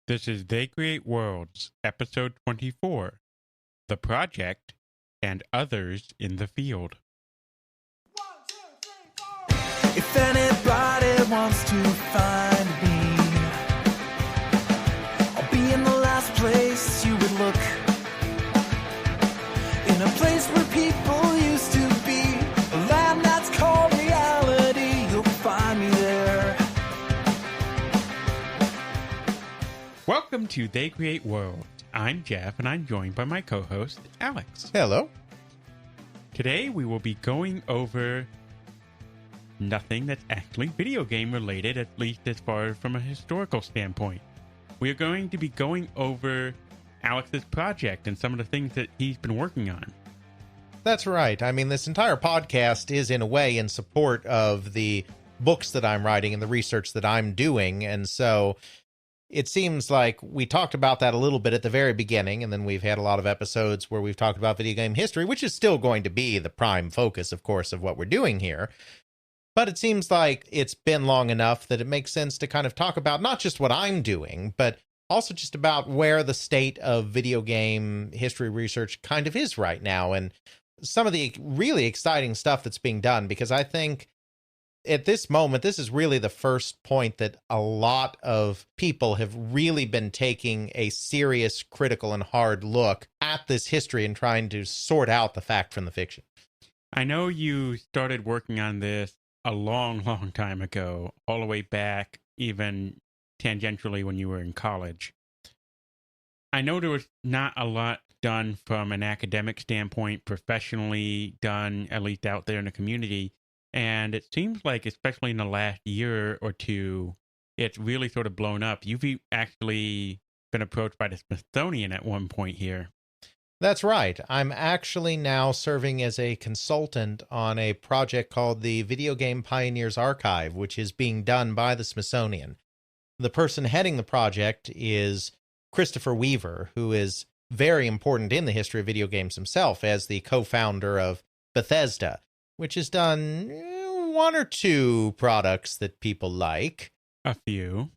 This is They Create Worlds, episode 24, The Project and Others in the Field. If anybody wants to find me, I'll be in the last place you would look. In a place where people used to be, a land that's called reality. You'll find me there. Welcome to They Create Worlds. I'm Jeff, and I'm joined by my co-host, Alex. Hello. Today we will be going over nothing that's actually video game related, at least as far as from a historical standpoint. We are going to be going over Alex's project and some of the things that he's been working on. That's right. I mean, this entire podcast is in a way in support of the books that I'm writing and the research that I'm doing. And so it seems like we talked about that a little bit at the very beginning, and then we've had a lot of episodes where we've talked about video game history, which is still going to be the prime focus, of course, of what we're doing here. But it seems like it's been long enough that it makes sense to kind of talk about not just what I'm doing, but also just about where the state of video game history research kind of is right now, and some of the really exciting stuff that's being done, because I think at this moment, this is really the first point that a lot of people have really been taking a serious, critical, and hard look at this history and trying to sort out the fact from the fiction. I know you started working on this a long, long time ago, all the way back, even tangentially when you were in college. I know there was not a lot done from an academic standpoint, professionally done, at least out there in the community. And it seems like, especially in the last year or two, it's really sort of blown up. You've actually been approached by the Smithsonian at one point here. That's right. I'm actually now serving as a consultant on a project called the Video Game Pioneers Archive, which is being done by the Smithsonian. The person heading the project is Christopher Weaver, who is very important in the history of video games himself as the co-founder of Bethesda, which has done one or two products that people like. A few.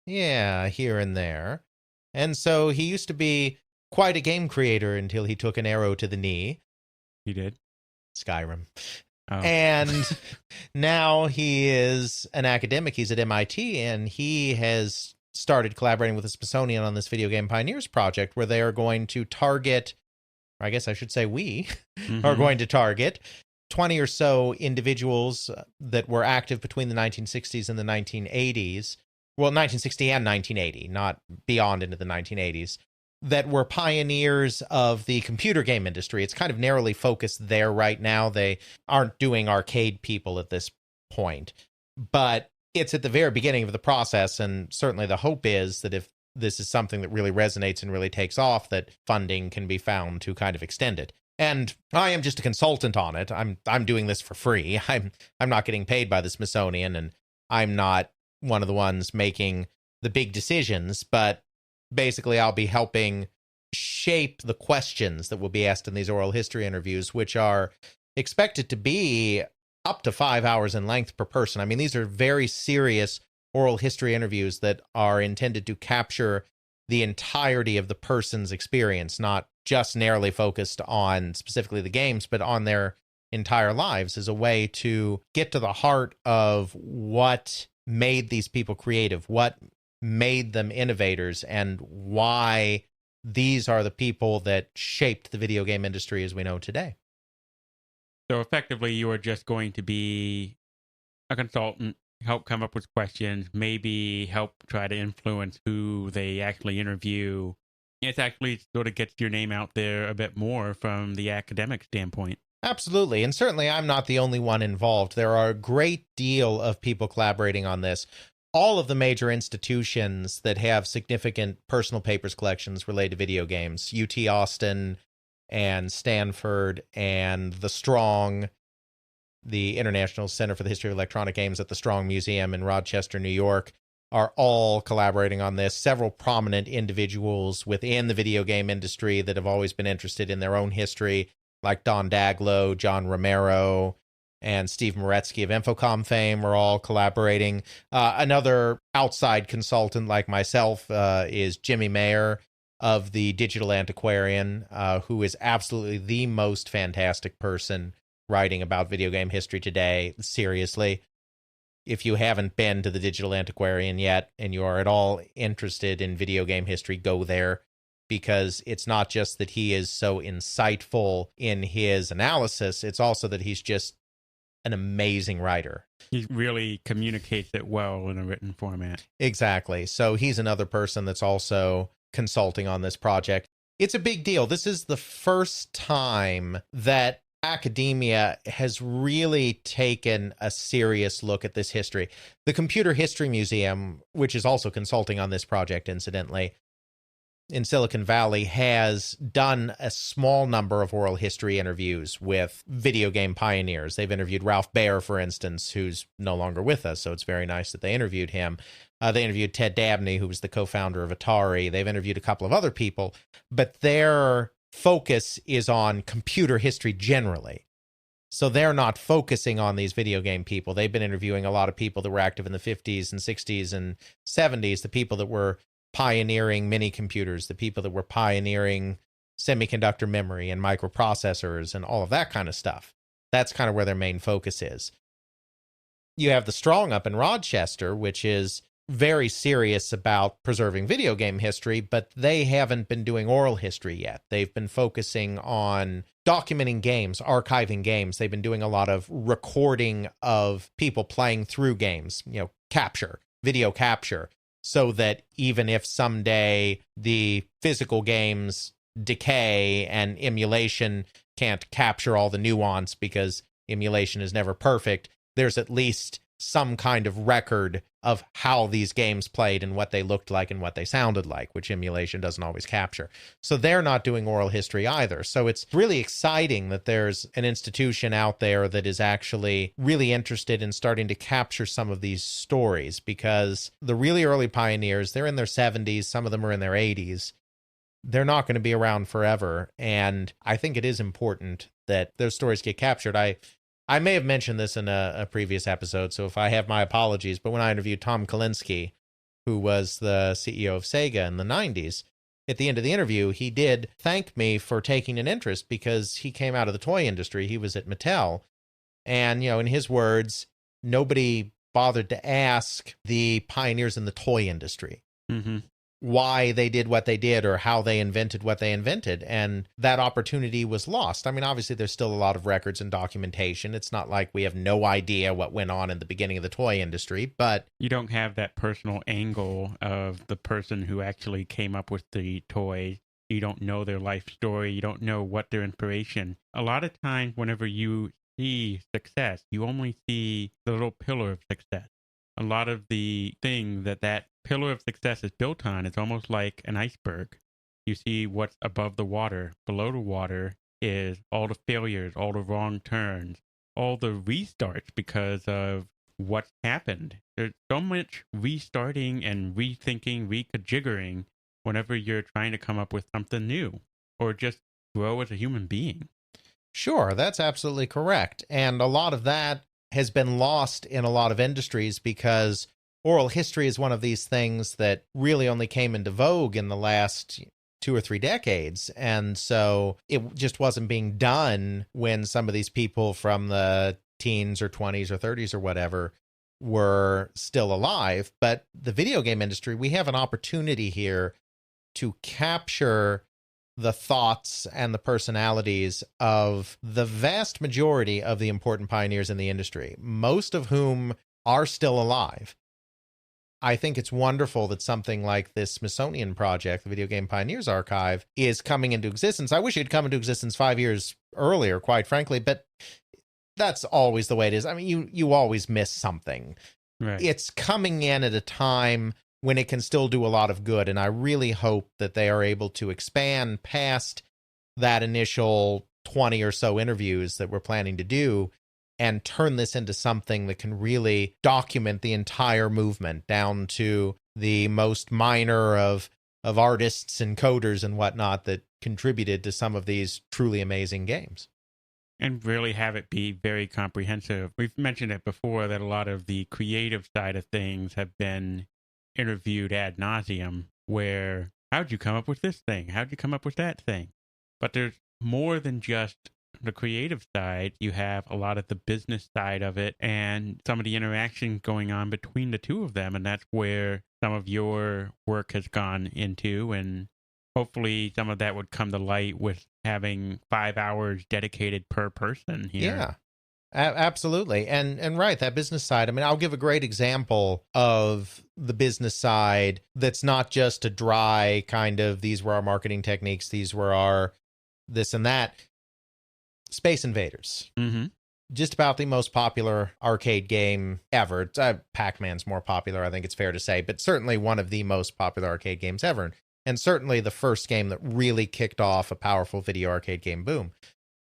Yeah, here and there. And so he used to be quite a game creator until he took an arrow to the knee. He did? Skyrim. Oh. And now he is an academic. He's at MIT, and he has started collaborating with the Smithsonian on this Video Game Pioneers project, where they are going to target, or I guess I should say we, are going to target 20 or so individuals that were active between the 1960s and the 1980s. Well, 1960 and 1980, not beyond into the 1980s, that were pioneers of the computer game industry. It's kind of narrowly focused there right now. They aren't doing arcade people at this point, but it's at the very beginning of the process, and certainly the hope is that if this is something that really resonates and really takes off, that funding can be found to kind of extend it. And I am just a consultant on it. I'm doing this for free. I'm not getting paid by the Smithsonian, and I'm not one of the ones making the big decisions, but basically I'll be helping shape the questions that will be asked in these oral history interviews, which are expected to be up to 5 hours in length per person. I mean, these are very serious oral history interviews that are intended to capture the entirety of the person's experience, not just narrowly focused on specifically the games, but on their entire lives, as a way to get to the heart of what made these people creative, what made them innovators, and why these are the people that shaped the video game industry as we know today. So effectively, you are just going to be a consultant, help come up with questions, maybe help try to influence who they actually interview. It actually sort of gets your name out there a bit more from the academic standpoint. Absolutely. And certainly I'm not the only one involved. There are a great deal of people collaborating on this. All of the major institutions that have significant personal papers collections related to video games, UT Austin and Stanford and the Strong, the International Center for the History of Electronic Games at the Strong Museum in Rochester, New York, are all collaborating on this. Several prominent individuals within the video game industry that have always been interested in their own history, like Don Daglow, John Romero, and Steve Moretsky of Infocom fame are all collaborating. Another outside consultant like myself is Jimmy Mayer of the Digital Antiquarian, who is absolutely the most fantastic person writing about video game history today. Seriously, if you haven't been to the Digital Antiquarian yet and you are at all interested in video game history, go there, because it's not just that he is so insightful in his analysis, it's also that he's just an amazing writer. He really communicates it well in a written format. Exactly. So he's another person that's also consulting on this project. It's a big deal. This is the first time that academia has really taken a serious look at this history. The Computer History Museum, which is also consulting on this project, incidentally, in Silicon Valley, has done a small number of oral history interviews with video game pioneers. They've interviewed Ralph Baer, for instance, who's no longer with us, so it's very nice that they interviewed him. They interviewed Ted Dabney, who was the co-founder of Atari. They've interviewed a couple of other people, but their focus is on computer history generally. So they're not focusing on these video game people. They've been interviewing a lot of people that were active in the 50s and 60s and 70s, the people that were pioneering mini computers, the people that were pioneering semiconductor memory and microprocessors and all of that kind of stuff. That's kind of where their main focus is. You have the Strong up in Rochester, which is very serious about preserving video game history, but they haven't been doing oral history yet. They've been focusing on documenting games, archiving games. They've been doing a lot of recording of people playing through games, capture, video capture, so that even if someday the physical games decay and emulation can't capture all the nuance because emulation is never perfect, there's at least some kind of record of how these games played and what they looked like and what they sounded like, which emulation doesn't always capture. So they're not doing oral history either. So it's really exciting that there's an institution out there that is actually really interested in starting to capture some of these stories, because the really early pioneers, they're in their 70s, some of them are in their 80s. They're not going to be around forever. And I think it is important that those stories get captured. I may have mentioned this in a previous episode, so if I have, my apologies, but when I interviewed Tom Kalinske, who was the CEO of Sega in the 90s, at the end of the interview, he did thank me for taking an interest because he came out of the toy industry. He was at Mattel. And, in his words, nobody bothered to ask the pioneers in the toy industry why they did what they did or how they invented what they invented. And that opportunity was lost. I mean, obviously, there's still a lot of records and documentation. It's not like we have no idea what went on in the beginning of the toy industry, but you don't have that personal angle of the person who actually came up with the toy. You don't know their life story. You don't know what their inspiration. A lot of times, whenever you see success, you only see the little pillar of success. A lot of the thing that pillar of success is built on, it's almost like an iceberg. You see what's above the water. Below the water is all the failures, all the wrong turns, all the restarts because of what's happened. There's so much restarting and rethinking, reconfiguring whenever you're trying to come up with something new or just grow as a human being. Sure, that's absolutely correct. And a lot of that has been lost in a lot of industries because oral history is one of these things that really only came into vogue in the last 2 or 3 decades. And so it just wasn't being done when some of these people from the teens or 20s or 30s or whatever were still alive. But the video game industry, we have an opportunity here to capture the thoughts and the personalities of the vast majority of the important pioneers in the industry, most of whom are still alive. I think it's wonderful that something like this Smithsonian project, the Video Game Pioneers Archive, is coming into existence. I wish it had come into existence 5 years earlier, quite frankly, but that's always the way it is. I mean, you always miss something. Right. It's coming in at a time when it can still do a lot of good. And I really hope that they are able to expand past that initial 20 or so interviews that we're planning to do and turn this into something that can really document the entire movement down to the most minor of artists and coders and whatnot that contributed to some of these truly amazing games. And really have it be very comprehensive. We've mentioned it before that a lot of the creative side of things have been interviewed ad nauseum, where how'd you come up with this thing? How'd you come up with that thing? But there's more than just the creative side. You have a lot of the business side of it and some of the interaction going on between the two of them. And that's where some of your work has gone into, and hopefully some of that would come to light with having 5 hours dedicated per person here. Yeah, absolutely. And right, that business side. I mean, I'll give a great example of the business side that's not just a dry kind of, these were our marketing techniques, these were our this and that. Space Invaders. Mm-hmm. Just about the most popular arcade game ever. Pac-Man's more popular, I think it's fair to say, but certainly one of the most popular arcade games ever. And certainly the first game that really kicked off a powerful video arcade game boom.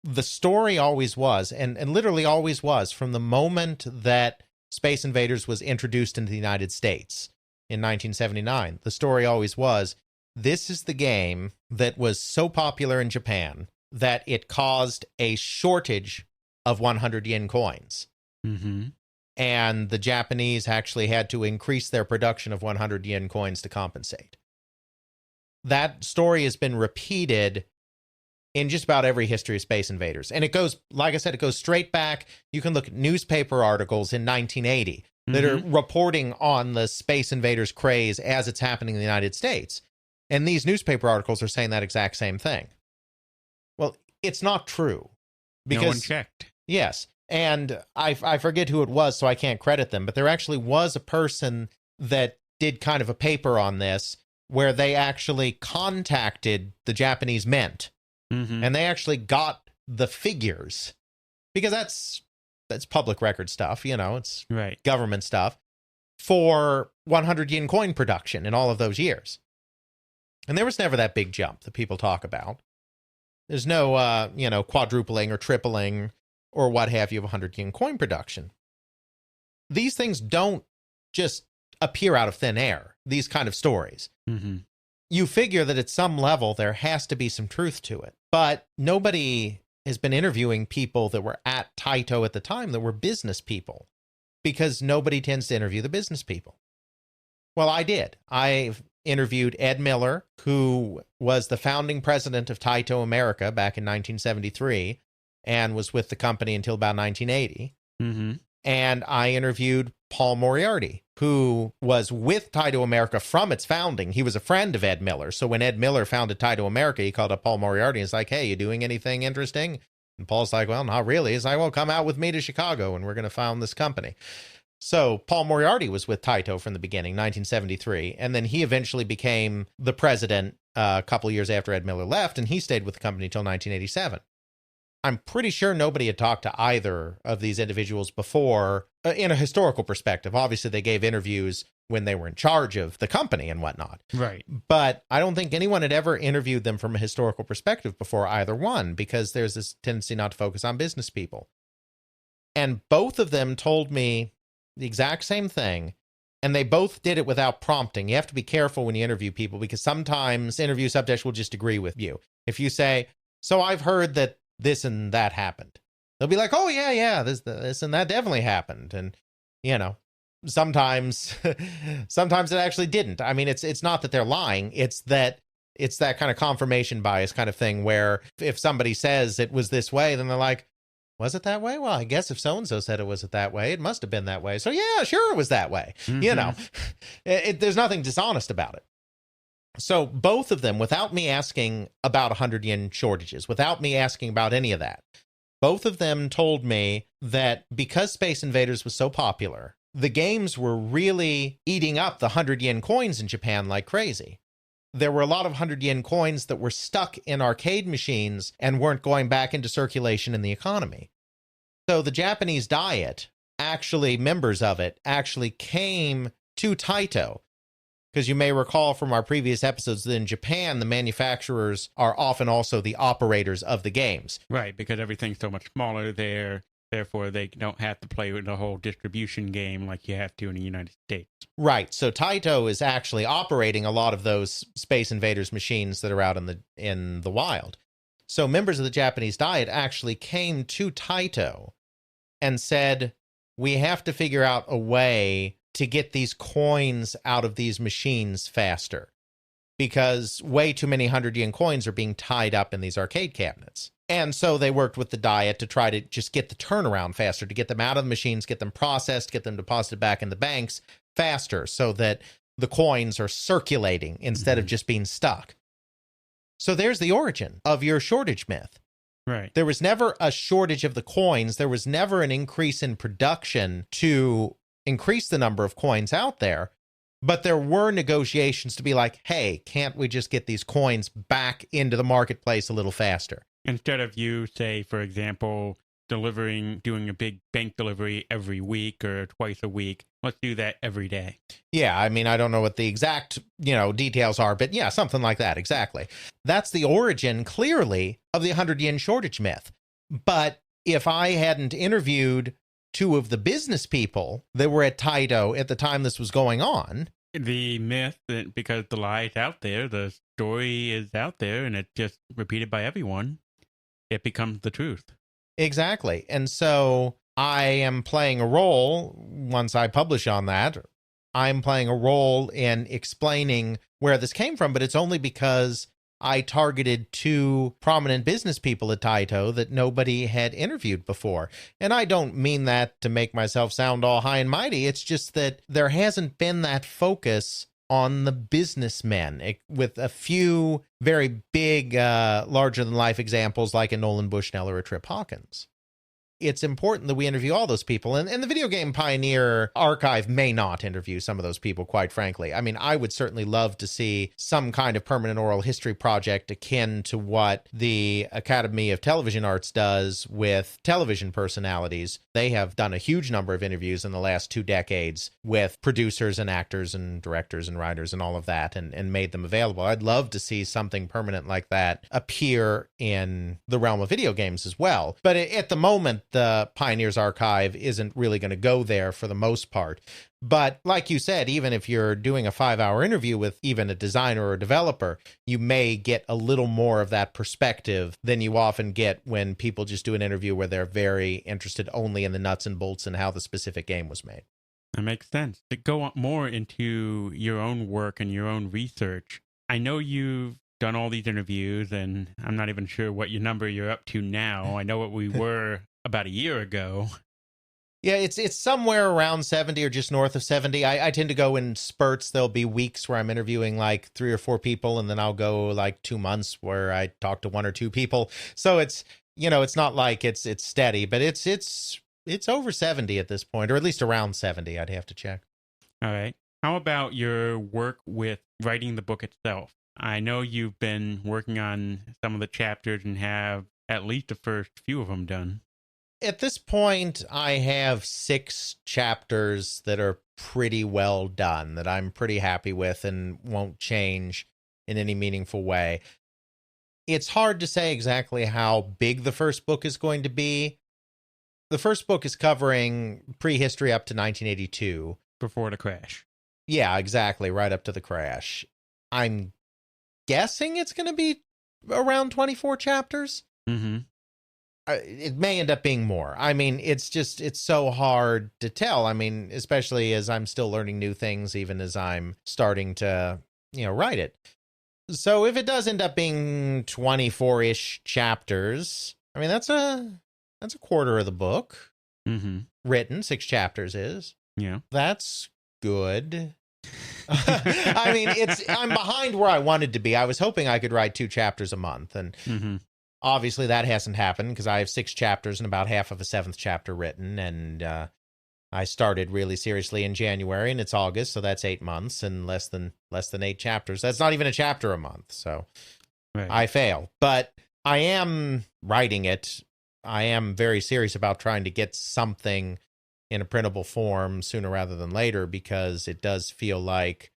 The story always was, and literally always was, from the moment that Space Invaders was introduced into the United States in 1979, the story always was, this is the game that was so popular in Japan that it caused a shortage of 100 yen coins. Mm-hmm. And the Japanese actually had to increase their production of 100 yen coins to compensate. That story has been repeated in just about every history of Space Invaders. And it goes, like I said, it goes straight back. You can look at newspaper articles in 1980 that are reporting on the Space Invaders craze as it's happening in the United States. And these newspaper articles are saying that exact same thing. Well, it's not true. Because, no one checked. Yes. And I forget who it was, so I can't credit them. But there actually was a person that did kind of a paper on this where they actually contacted the Japanese Mint. Mm-hmm. And they actually got the figures. Because that's public record stuff, you know, it's right. Government stuff, for 100 yen coin production in all of those years. And there was never that big jump that people talk about. There's no, quadrupling or tripling or what have you of 100 yen coin production. These things don't just appear out of thin air, these kind of stories. Mm-hmm. You figure that at some level there has to be some truth to it. But nobody has been interviewing people that were at Taito at the time that were business people, because nobody tends to interview the business people. Well, I did. I interviewed Ed Miller, who was the founding president of Taito America back in 1973 and was with the company until about 1980. Mm-hmm. And I interviewed Paul Moriarty, who was with Taito America from its founding. He was a friend of Ed Miller. So when Ed Miller founded Taito America, he called up Paul Moriarty and was like, hey, you doing anything interesting? And Paul's like, well, not really. He's like, well, come out with me to Chicago and we're going to found this company. So Paul Moriarty was with Taito from the beginning, 1973. And then he eventually became the president a couple of years after Ed Miller left, and he stayed with the company until 1987. I'm pretty sure nobody had talked to either of these individuals before in a historical perspective. Obviously, they gave interviews when they were in charge of the company and whatnot. Right. But I don't think anyone had ever interviewed them from a historical perspective before either one, because there's this tendency not to focus on business people. And both of them told me the exact same thing, and they both did it without prompting. You have to be careful when you interview people, because sometimes interview subjects will just agree with you. If you say, so I've heard that this and that happened, they'll be like, oh yeah, this and that definitely happened. And sometimes it actually didn't. I mean, it's not that they're lying, it's that kind of confirmation bias kind of thing, where if somebody says it was this way, then they're like, was it that way? Well, I guess if so-and-so said it was that way, it must have been that way. So yeah, sure, it was that way. Mm-hmm. There's nothing dishonest about it. So both of them, without me asking about 100 yen shortages, without me asking about any of that, both of them told me that because Space Invaders was so popular, the games were really eating up the 100 yen coins in Japan like crazy. There were a lot of 100 yen coins that were stuck in arcade machines and weren't going back into circulation in the economy. So the Japanese Diet, actually members of it, actually came to Taito. Because you may recall from our previous episodes that in Japan, the manufacturers are often also the operators of the games. Right, because everything's so much smaller there. Therefore, they don't have to play with the whole distribution game like you have to in the United States. Right. So Taito is actually operating a lot of those Space Invaders machines that are out in the wild. So members of the Japanese Diet actually came to Taito and said, we have to figure out a way to get these coins out of these machines faster, because way too many 100 yen coins are being tied up in these arcade cabinets. And so they worked with the Diet to try to just get the turnaround faster, to get them out of the machines, get them processed, get them deposited back in the banks faster, so that the coins are circulating instead of just being stuck. So there's the origin of your shortage myth. Right. There was never a shortage of the coins. There was never an increase in production to increase the number of coins out there. But there were negotiations to be like, hey, can't we just get these coins back into the marketplace a little faster? Instead of you, say, for example, doing a big bank delivery every week or twice a week, let's do that every day. Yeah, I mean, I don't know what the exact, details are, but yeah, something like that, exactly. That's the origin, clearly, of the 100 yen shortage myth. But if I hadn't interviewed two of the business people that were at Taito at the time this was going on. The myth, because the lie is out there, the story is out there, and it's just repeated by everyone, it becomes the truth. Exactly. And so I am playing a role, once I publish on that, I'm playing a role in explaining where this came from, but it's only because I targeted two prominent business people at Taito that nobody had interviewed before. And I don't mean that to make myself sound all high and mighty. It's just that there hasn't been that focus on the businessmen, with a few very big, larger-than-life examples like a Nolan Bushnell or a Trip Hawkins. It's important that we interview all those people. And the Video Game Pioneer archive may not interview some of those people, quite frankly. I mean, I would certainly love to see some kind of permanent oral history project akin to what the Academy of Television Arts does with television personalities. They have done a huge number of interviews in the last 2 decades with producers and actors and directors and writers and all of that, and made them available. I'd love to see something permanent like that appear in the realm of video games as well. But at the moment, the Pioneers Archive isn't really going to go there for the most part. But like you said, even if you're doing a 5-hour interview with even a designer or a developer, you may get a little more of that perspective than you often get when people just do an interview where they're very interested only in the nuts and bolts and how the specific game was made. That makes sense. To go more into your own work and your own research, I know you've done all these interviews, and I'm not even sure what number you're up to now. I know what we were about a year ago. Yeah, it's somewhere around 70 or just north of 70. I tend to go in spurts. There'll be weeks where I'm interviewing like 3 or 4 people, and then I'll go like 2 months where I talk to 1 or 2 people. So it's not like it's steady, but it's over 70 at this point, or at least around 70. I'd have to check. All right. How about your work with writing the book itself? I know you've been working on some of the chapters and have at least the first few of them done. At this point, I have 6 chapters that are pretty well done, that I'm pretty happy with and won't change in any meaningful way. It's hard to say exactly how big the first book is going to be. The first book is covering prehistory up to 1982. Before the crash. Yeah, exactly, right up to the crash. I'm guessing it's going to be around 24 chapters. Mm-hmm. It may end up being more. I mean, it's so hard to tell. I mean, especially as I'm still learning new things, even as I'm starting to, write it. So if it does end up being 24-ish chapters, I mean, that's a quarter of the book. Mm-hmm. Written, 6 chapters is. Yeah. That's good. I mean, I'm behind where I wanted to be. I was hoping I could write 2 chapters a month, and obviously that hasn't happened because I have 6 chapters and about half of a 7th chapter written, and I started really seriously in January, and it's August, so that's 8 months and less than 8 chapters. That's not even a chapter a month, so right. I fail. But I am writing it. I am very serious about trying to get something in a printable form sooner rather than later, because it does feel like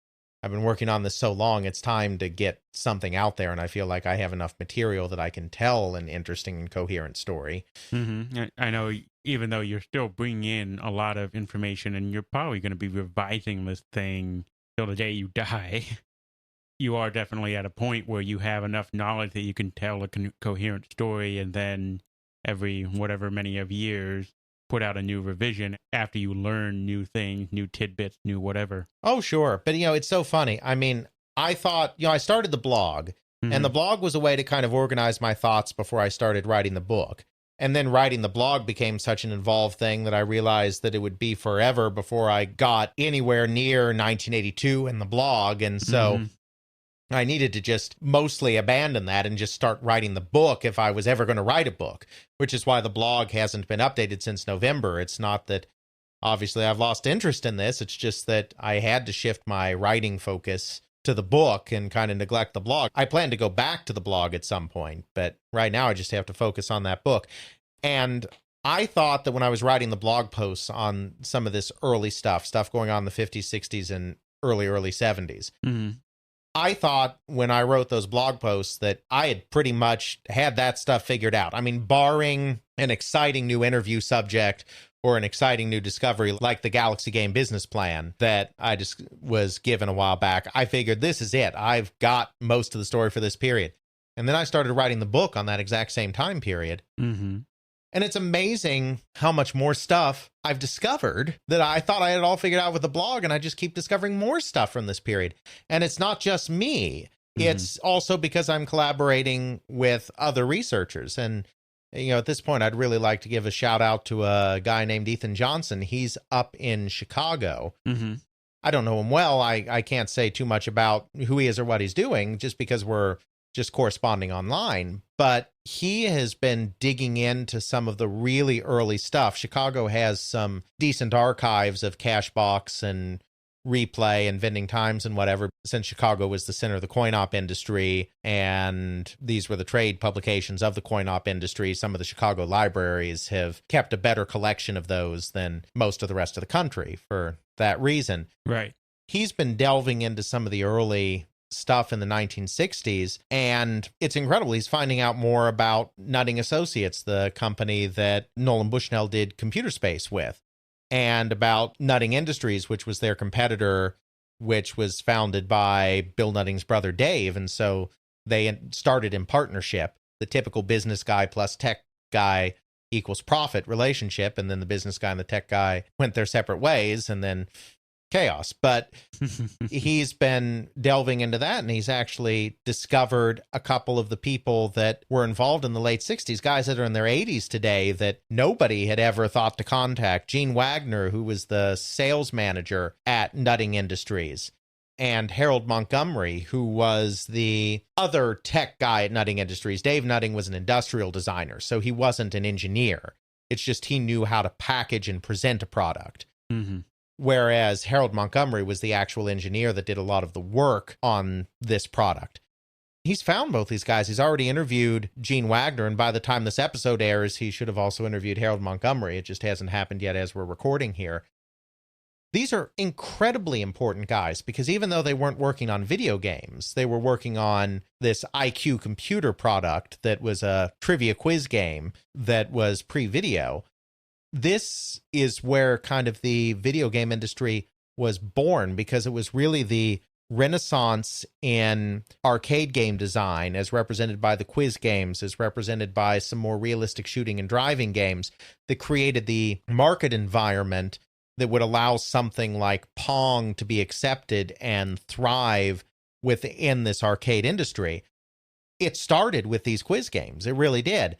I've been working on this so long, it's time to get something out there, and I feel like I have enough material that I can tell an interesting and coherent story. Mm-hmm. I know, even though you're still bringing in a lot of information, and you're probably going to be revising this thing till the day you die. you are definitely at a point where you have enough knowledge that you can tell a coherent story, and then every whatever many of years put out a new revision after you learn new things, new tidbits, new whatever. Oh, sure. But, it's so funny. I mean, I thought, I started the blog, and the blog was a way to kind of organize my thoughts before I started writing the book. And then writing the blog became such an involved thing that I realized that it would be forever before I got anywhere near 1982 in the blog. And so I needed to just mostly abandon that and just start writing the book if I was ever going to write a book, which is why the blog hasn't been updated since November. It's not that obviously I've lost interest in this. It's just that I had to shift my writing focus to the book and kind of neglect the blog. I plan to go back to the blog at some point, but right now I just have to focus on that book. And I thought that when I was writing the blog posts on some of this early stuff going on in the 50s, 60s, and early 70s, I thought when I wrote those blog posts that I had pretty much had that stuff figured out. I mean, barring an exciting new interview subject or an exciting new discovery like the Galaxy Game business plan that I just was given a while back, I figured this is it. I've got most of the story for this period. And then I started writing the book on that exact same time period. And it's amazing how much more stuff I've discovered that I thought I had it all figured out with the blog, and I just keep discovering more stuff from this period. And it's not just me. It's also because I'm collaborating with other researchers. And, at this point, I'd really like to give a shout out to a guy named Ethan Johnson. He's up in Chicago. I don't know him well. I can't say too much about who he is or what he's doing just because we're just corresponding online. But he has been digging into some of the really early stuff. Chicago has some decent archives of Cashbox and Replay and Vending Times and whatever, since Chicago was the center of the coin-op industry, and these were the trade publications of the coin-op industry. Some of the Chicago libraries have kept a better collection of those than most of the rest of the country for that reason. Right. He's been delving into some of the early stuff in the 1960s, and it's incredible. He's finding out more about Nutting Associates, the company that Nolan Bushnell did Computer Space with, and about Nutting Industries, which was their competitor, which was founded by Bill Nutting's brother Dave. And so they started in partnership, the typical business guy plus tech guy equals profit relationship, and then the business guy and the tech guy went their separate ways, and then chaos. But he's been delving into that, and he's actually discovered a couple of the people that were involved in the late 60s, guys that are in their 80s today that nobody had ever thought to contact. Gene Wagner, who was the sales manager at Nutting Industries, and Harold Montgomery, who was the other tech guy at Nutting Industries. Dave Nutting was an industrial designer, so he wasn't an engineer. It's just he knew how to package and present a product. Whereas Harold Montgomery was the actual engineer that did a lot of the work on this product. He's found both these guys. He's already interviewed Gene Wagner, and by the time this episode airs, he should have also interviewed Harold Montgomery. It just hasn't happened yet as we're recording here. These are incredibly important guys because even though they weren't working on video games, they were working on this IQ computer product that was a trivia quiz game that was pre-video. This is where kind of the video game industry was born, because it was really the renaissance in arcade game design, as represented by the quiz games, as represented by some more realistic shooting and driving games, that created the market environment that would allow something like Pong to be accepted and thrive within this arcade industry. It started with these quiz games. It really did.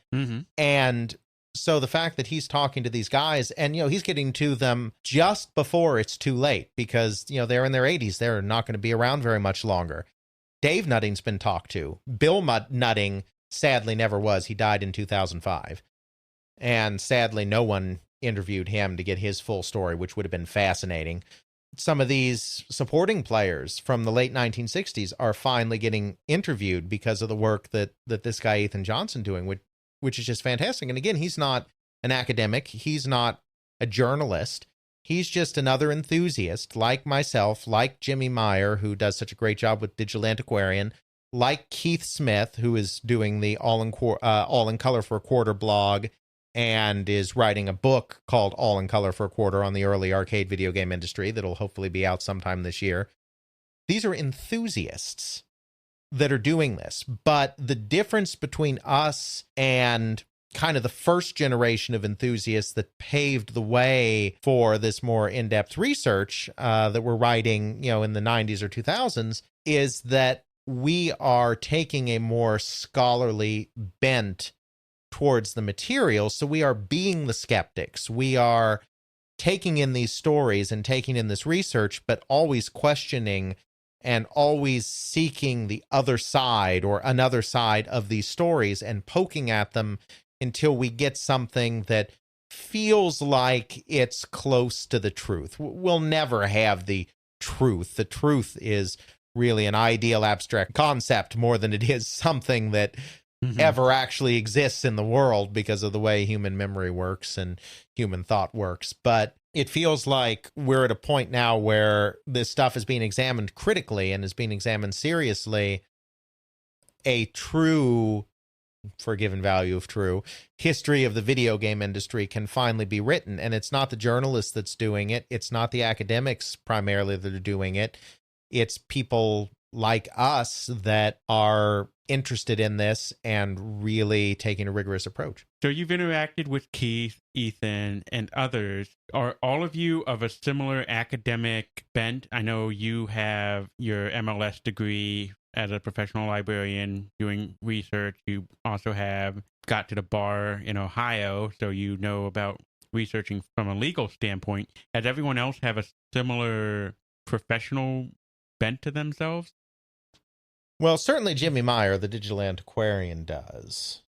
And so the fact that he's talking to these guys and, he's getting to them just before it's too late, because, they're in their 80s. They're not going to be around very much longer. Dave Nutting's been talked to. Bill Nutting sadly never was. He died in 2005. And sadly, no one interviewed him to get his full story, which would have been fascinating. Some of these supporting players from the late 1960s are finally getting interviewed because of the work that this guy, Ethan Johnson, doing, which is just fantastic. And again, he's not an academic. He's not a journalist. He's just another enthusiast like myself, like Jimmy Meyer, who does such a great job with Digital Antiquarian, like Keith Smith, who is doing the All in Color for a Quarter blog and is writing a book called All in Color for a Quarter on the early arcade video game industry that'll hopefully be out sometime this year. These are enthusiasts. that are doing this. But the difference between us and kind of the first generation of enthusiasts that paved the way for this more in-depth research that we're writing, in the 90s or 2000s, is that we are taking a more scholarly bent towards the material. So we are being the skeptics. We are taking in these stories and taking in this research, but always questioning and always seeking the other side or another side of these stories and poking at them until we get something that feels like it's close to the truth. We'll never have the truth. The truth is really an ideal abstract concept more than it is something that ever actually exists in the world because of the way human memory works and human thought works. But it feels like we're at a point now where this stuff is being examined critically and is being examined seriously. A true, forgiven value of true, history of the video game industry can finally be written. And it's not the journalists that's doing it. It's not the academics primarily that are doing it. It's people like us that are interested in this and really taking a rigorous approach. So you've interacted with Keith, Ethan, and others. Are all of you of a similar academic bent? I know you have your MLS degree as a professional librarian doing research. You also have got to the bar in Ohio, so you know about researching from a legal standpoint. Does everyone else have a similar professional bent to themselves? Well, certainly Jimmy Meyer, the digital antiquarian, does.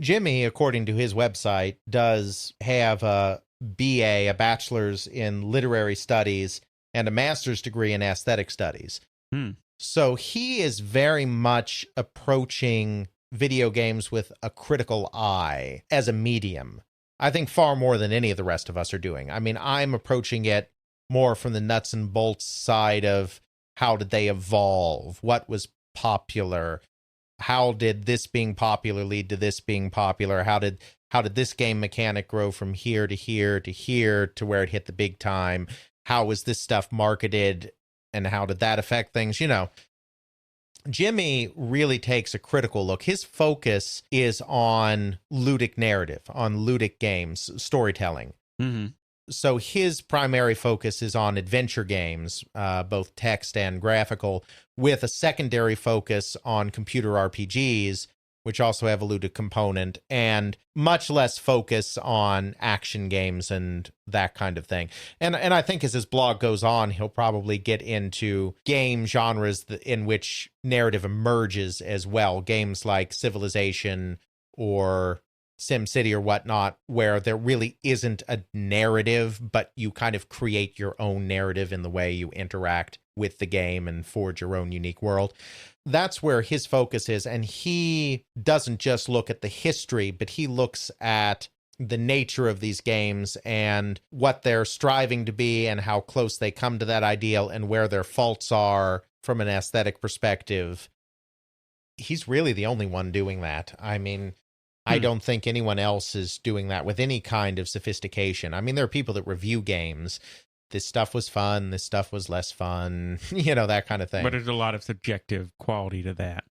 Jimmy, according to his website, does have a BA, a bachelor's in literary studies, and a master's degree in aesthetic studies. So he is very much approaching video games with a critical eye as a medium. I think far more than any of the rest of us are doing. I mean, I'm approaching it more from the nuts and bolts side of how did they evolve? What was popular? How did this being popular lead to this being popular? How did this game mechanic grow from here to here to here to where it hit the big time? How was this stuff marketed and how did that affect things? Jimmy really takes a critical look. His focus is on ludic narrative, on ludic games, storytelling. So his primary focus is on adventure games, both text and graphical, with a secondary focus on computer RPGs, which also have a ludic component, and much less focus on action games and that kind of thing. And I think as his blog goes on, he'll probably get into game genres in which narrative emerges as well. Games like Civilization or SimCity or whatnot, where there really isn't a narrative, but you kind of create your own narrative in the way you interact with the game and forge your own unique world. That's where his focus is. And he doesn't just look at the history, but he looks at the nature of these games and what they're striving to be and how close they come to that ideal and where their faults are from an aesthetic perspective. He's really the only one doing that. I mean, I don't think anyone else is doing that with any kind of sophistication. I mean, there are people that review games. This stuff was fun. This stuff was less fun, that kind of thing. But there's a lot of subjective quality to that.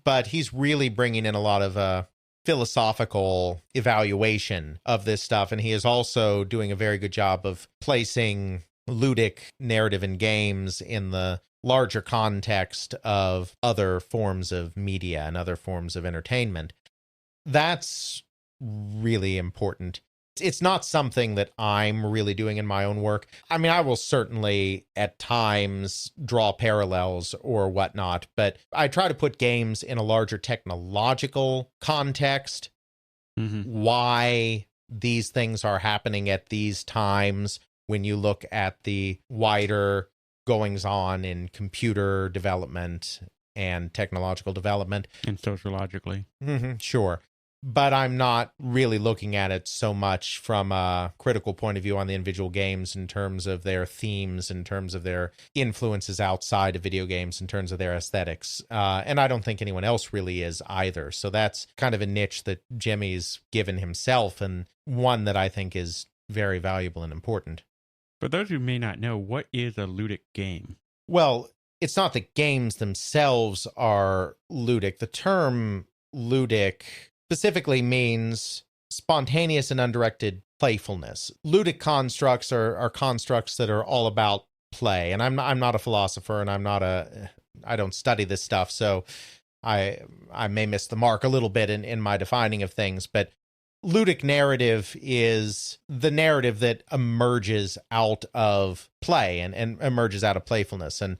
But he's really bringing in a lot of philosophical evaluation of this stuff. And he is also doing a very good job of placing ludic narrative in games in the larger context of other forms of media and other forms of entertainment. That's really important. It's not something that I'm really doing in my own work. I mean, I will certainly at times draw parallels or whatnot, but I try to put games in a larger technological context. Why these things are happening at these times when you look at the wider goings on in computer development and technological development. And sociologically. Sure. But I'm not really looking at it so much from a critical point of view on the individual games in terms of their themes, in terms of their influences outside of video games, in terms of their aesthetics. And I don't think anyone else really is either. So that's kind of a niche that Jimmy's given himself and one that I think is very valuable and important. For those who may not know, what is a ludic game? Well, it's not that games themselves are ludic. The term ludic specifically means spontaneous and undirected playfulness. Ludic constructs are constructs that are all about play. And I'm not a philosopher, and I don't study this stuff, so I may miss the mark a little bit in my defining of things, but ludic narrative is the narrative that emerges out of play and emerges out of playfulness. And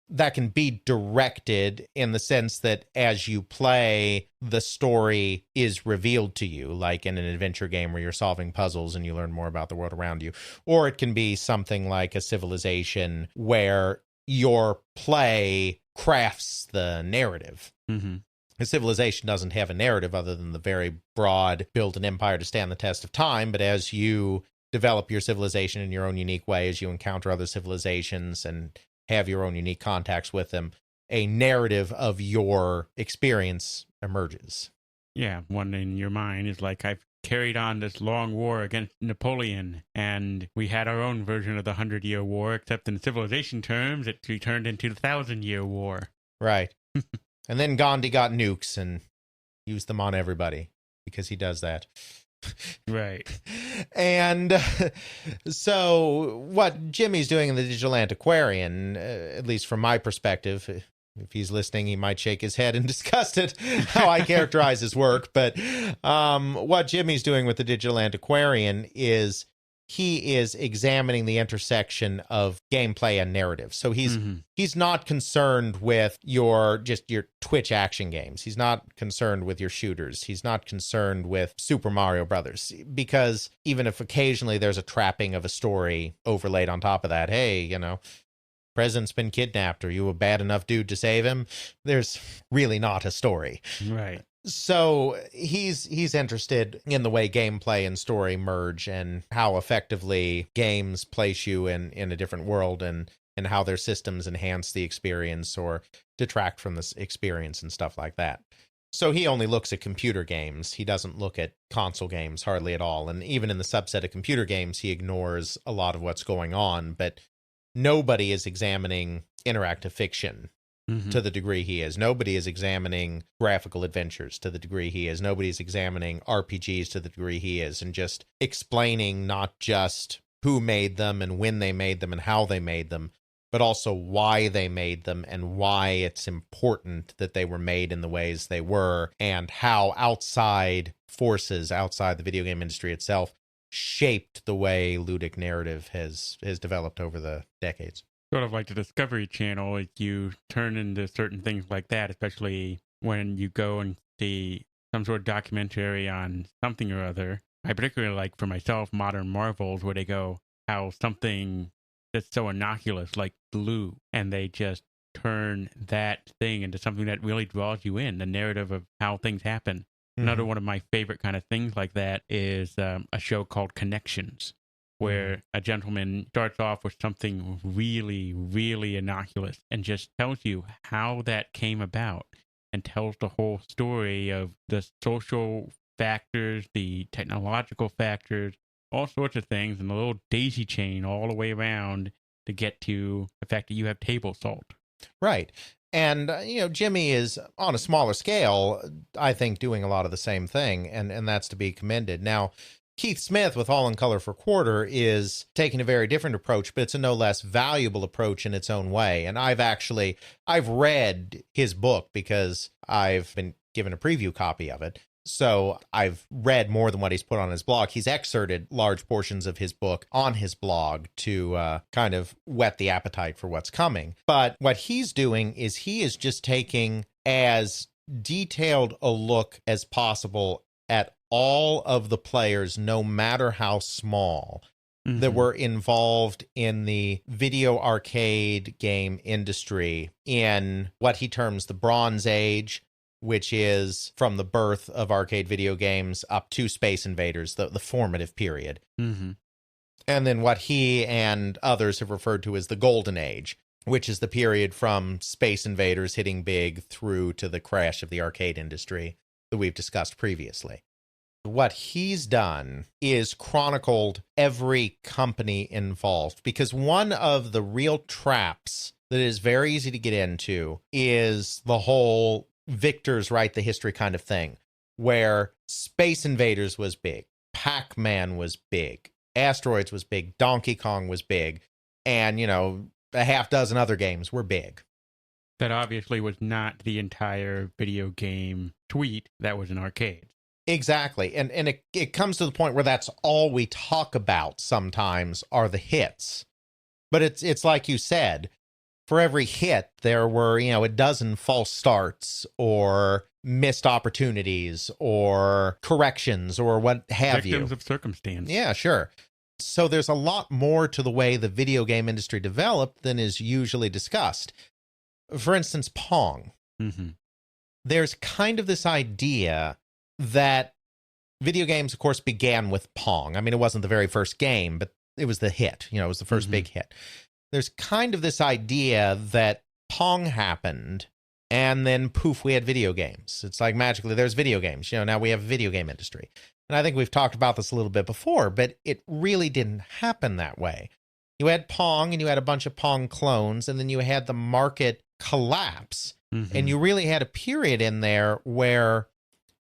that can be directed in the sense that as you play, the story is revealed to you, like in an adventure game where you're solving puzzles and you learn more about the world around you. Or it can be something like a Civilization where your play crafts the narrative. A Civilization doesn't have a narrative other than the very broad build an empire to stand the test of time. But as you develop your civilization in your own unique way, as you encounter other civilizations and have your own unique contacts with them, a narrative of your experience emerges. Yeah, one in your mind is like, I've carried on this long war against Napoleon, and we had our own version of the 100-Year War, except in civilization terms, it turned into the 1,000-Year War. Right. And then Gandhi got nukes and used them on everybody because he does that. Right. And so what Jimmy's doing in the Digital Antiquarian, at least from my perspective, if he's listening, he might shake his head in disgust at how I characterize his work. But what Jimmy's doing with the Digital Antiquarian is he is examining the intersection of gameplay and narrative. So he's not concerned with your Twitch action games. He's not concerned with your shooters. He's not concerned with Super Mario Brothers, because even if occasionally there's a trapping of a story overlaid on top of that, hey, president's been kidnapped. Are you a bad enough dude to save him? There's really not a story. Right. So he's interested in the way gameplay and story merge and how effectively games place you in a different world and how their systems enhance the experience or detract from this experience and stuff like that. So he only looks at computer games. He doesn't look at console games hardly at all. And even in the subset of computer games, he ignores a lot of what's going on. But nobody is examining interactive fiction to the degree he is. Nobody is examining graphical adventures to the degree he is. Nobody's examining RPGs to the degree he is, and just explaining not just who made them and when they made them and how they made them, but also why they made them and why it's important that they were made in the ways they were, and how outside forces, outside the video game industry itself, shaped the way ludic narrative has developed over the decades. Sort of like the Discovery Channel, like you turn into certain things like that, especially when you go and see some sort of documentary on something or other. I particularly like, for myself, Modern Marvels, where they go how something that's so innocuous, like glue, and they just turn that thing into something that really draws you in, the narrative of how things happen. Another one of my favorite kind of things like that is a show called Connections, where a gentleman starts off with something really, really innocuous and just tells you how that came about and tells the whole story of the social factors, the technological factors, all sorts of things, and a little daisy chain all the way around to get to the fact that you have table salt. Right. And, Jimmy is on a smaller scale, I think, doing a lot of the same thing, and that's to be commended. Now, Keith Smith with All in Color for Quarter is taking a very different approach, but it's a no less valuable approach in its own way. And I've read his book because I've been given a preview copy of it. So I've read more than what he's put on his blog. He's excerpted large portions of his book on his blog to kind of whet the appetite for what's coming. But what he's doing is he is just taking as detailed a look as possible at all of the players, no matter how small, that were involved in the video arcade game industry in what he terms the Bronze Age, which is from the birth of arcade video games up to Space Invaders, the formative period. And then what he and others have referred to as the Golden Age, which is the period from Space Invaders hitting big through to the crash of the arcade industry that we've discussed previously. What he's done is chronicled every company involved, because one of the real traps that is very easy to get into is the whole victors write the history kind of thing, where Space Invaders was big, Pac-Man was big, Asteroids was big, Donkey Kong was big, and, a half dozen other games were big. That obviously was not the entire video game tweet. That was an arcade. Exactly. And it comes to the point where that's all we talk about sometimes are the hits. But it's like you said, for every hit, there were, a dozen false starts or missed opportunities or corrections or what have you. Victims of circumstance. Yeah, sure. So there's a lot more to the way the video game industry developed than is usually discussed. For instance, Pong. Mm-hmm. There's kind of this idea that video games, of course, began with Pong. I mean, it wasn't the very first game, but it was the hit. It was the first big hit. There's kind of this idea that Pong happened, and then poof, we had video games. It's like magically there's video games. Now we have a video game industry. And I think we've talked about this a little bit before, but it really didn't happen that way. You had Pong, and you had a bunch of Pong clones, and then you had the market collapse. Mm-hmm. And you really had a period in there where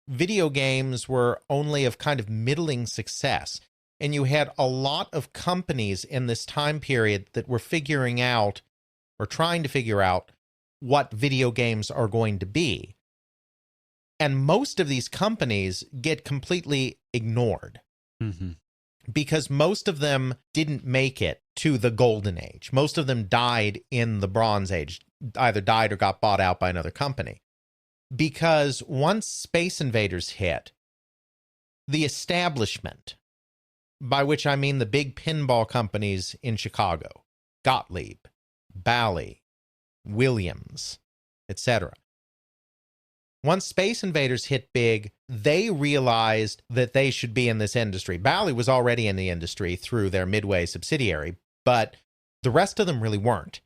video games were only of kind of middling success. And you had a lot of companies in this time period that were figuring out or trying to figure out what video games are going to be. And most of these companies get completely ignored because most of them didn't make it to the golden age. Most of them died in the Bronze Age, either died or got bought out by another company. Because once Space Invaders hit, the establishment, by which I mean the big pinball companies in Chicago, Gottlieb, Bally, Williams, etc. Once Space Invaders hit big, they realized that they should be in this industry. Bally was already in the industry through their Midway subsidiary, but the rest of them really weren't.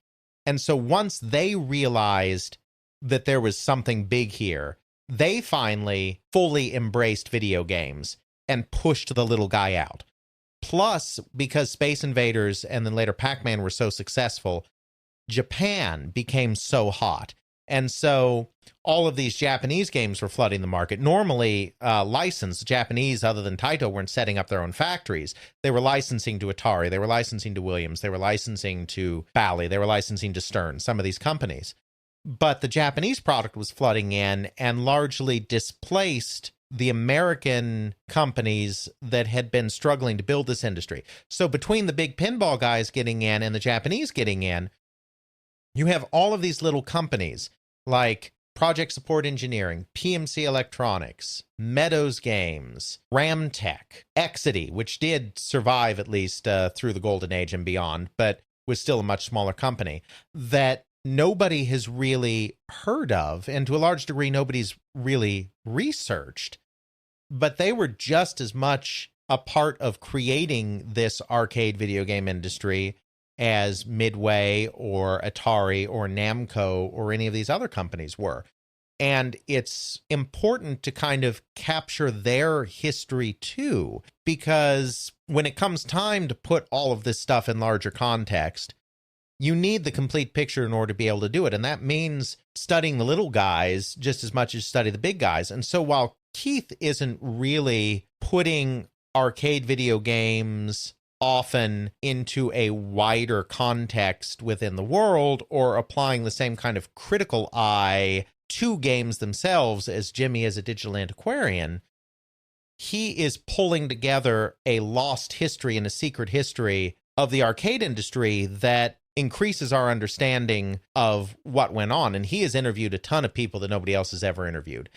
And so once they realized that there was something big here, they finally fully embraced video games and pushed the little guy out. Plus, because Space Invaders and then later Pac-Man were so successful, Japan became so hot. And so all of these Japanese games were flooding the market. Normally licensed, Japanese, other than Taito, weren't setting up their own factories. They were licensing to Atari. They were licensing to Williams. They were licensing to Bally. They were licensing to Stern, some of these companies. But the Japanese product was flooding in and largely displaced the American companies that had been struggling to build this industry. So between the big pinball guys getting in and the Japanese getting in, you have all of these little companies like Project Support Engineering, PMC Electronics, Meadows Games, Ramtech, Exidy, which did survive at least through the Golden Age and beyond, but was still a much smaller company, that nobody has really heard of, and to a large degree, nobody's really researched. But they were just as much a part of creating this arcade video game industry as Midway or Atari or Namco or any of these other companies were. And it's important to kind of capture their history too, because when it comes time to put all of this stuff in larger context, you need the complete picture in order to be able to do it. And that means studying the little guys just as much as study the big guys. And so while Keith isn't really putting arcade video games often into a wider context within the world or applying the same kind of critical eye to games themselves as Jimmy is a digital antiquarian, he is pulling together a lost history and a secret history of the arcade industry that increases our understanding of what went on. And he has interviewed a ton of people that nobody else has ever interviewed.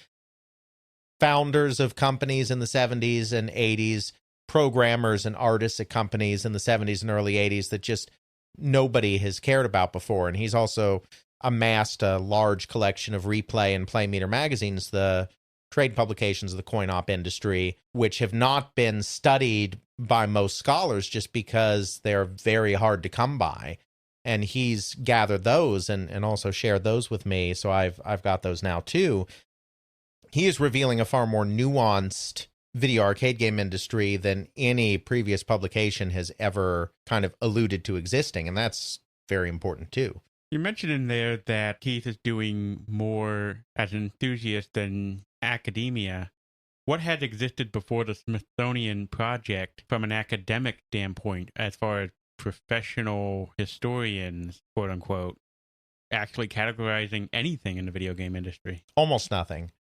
Founders of companies in the 70s and 80s, programmers and artists at companies in the 70s and early 80s that just nobody has cared about before. And he's also amassed a large collection of Replay and Playmeter magazines, the trade publications of the coin-op industry, which have not been studied by most scholars just because they're very hard to come by. And he's gathered those and also shared those with me, so I've got those now too. He is revealing a far more nuanced video arcade game industry than any previous publication has ever kind of alluded to existing, and that's very important too. You mentioned in there that Keith is doing more as an enthusiast than academia. What had existed before the Smithsonian Project from an academic standpoint, as far as professional historians, quote unquote, actually categorizing anything in the video game industry? Almost nothing.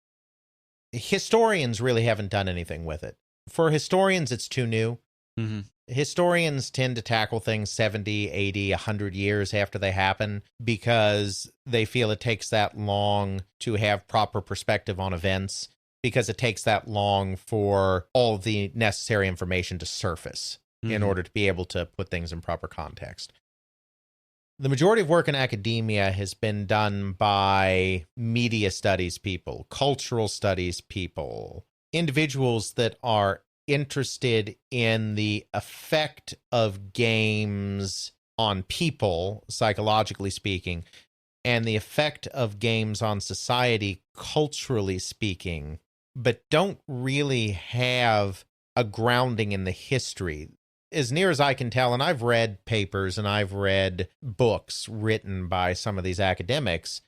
Historians really haven't done anything with it. For historians, it's too new. Mm-hmm. Historians tend to tackle things 70, 80, 100 years after they happen because they feel it takes that long to have proper perspective on events, because it takes that long for all the necessary information to surface in order to be able to put things in proper context. The majority of work in academia has been done by media studies people, cultural studies people, individuals that are interested in the effect of games on people, psychologically speaking, and the effect of games on society, culturally speaking, but don't really have a grounding in the history. As near as I can tell, and I've read papers and I've read books written by some of these academics,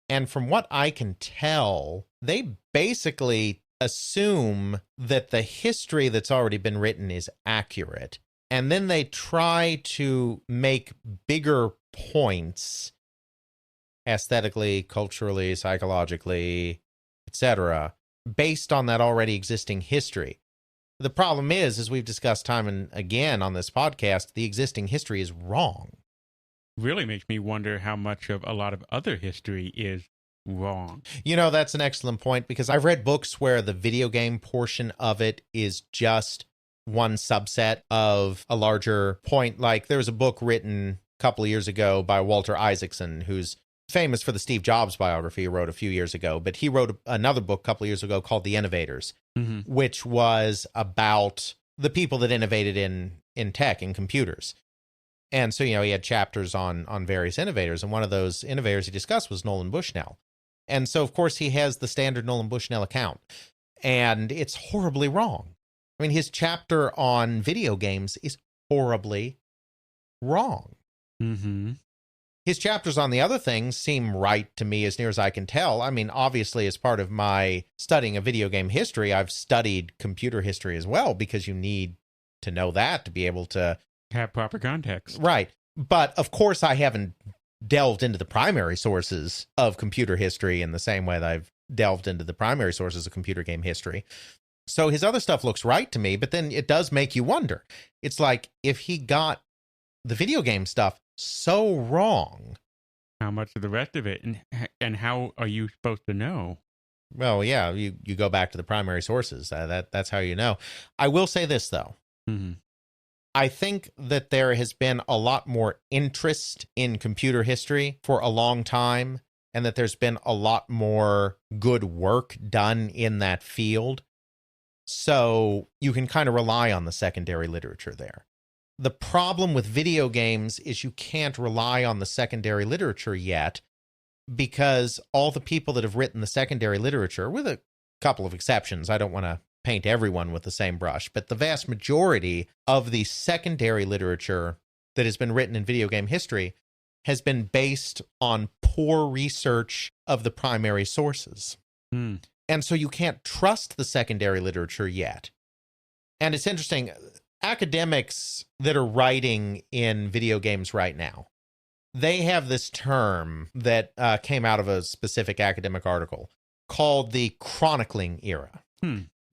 and from what I can tell, they basically assume that the history that's already been written is accurate, and then they try to make bigger points aesthetically, culturally, psychologically, etc., based on that already existing history. The problem is, as we've discussed time and again on this podcast, the existing history is wrong. Really makes me wonder how much of a lot of other history is wrong. You know, that's an excellent point, because I've read books where the video game portion of it is just one subset of a larger point. Like there was a book written a couple of years ago by Walter Isaacson, who's famous for the Steve Jobs biography he wrote a few years ago, but he wrote another book a couple of years ago called The Innovators, which was about the people that innovated in tech and computers. And so, you know, he had chapters on various innovators, and one of those innovators he discussed was Nolan Bushnell. And so, of course, he has the standard Nolan Bushnell account, and it's horribly wrong. I mean, his chapter on video games is horribly wrong. Mm-hmm. His chapters on the other things seem right to me, as near as I can tell. I mean, obviously, as part of my studying of video game history, I've studied computer history as well, because you need to know that to be able to have proper context. Right. But, of course, I haven't delved into the primary sources of computer history in the same way that I've delved into the primary sources of computer game history. So his other stuff looks right to me, but then it does make you wonder. It's like, if he got the video game stuff so wrong, how much of the rest of it, and how are you supposed to know? Well, yeah, you go back to the primary sources. That's how you know. I will say this, though. Mm-hmm. I think that there has been a lot more interest in computer history for a long time, and that there's been a lot more good work done in that field. So you can kind of rely on the secondary literature there. The problem with video games is you can't rely on the secondary literature yet, because all the people that have written the secondary literature, with a couple of exceptions, I don't want to paint everyone with the same brush, but the vast majority of the secondary literature that has been written in video game history has been based on poor research of the primary sources. And so you can't trust the secondary literature yet. And it's interesting, academics that are writing in video games right now, they have this term that came out of a specific academic article called the chronicling era.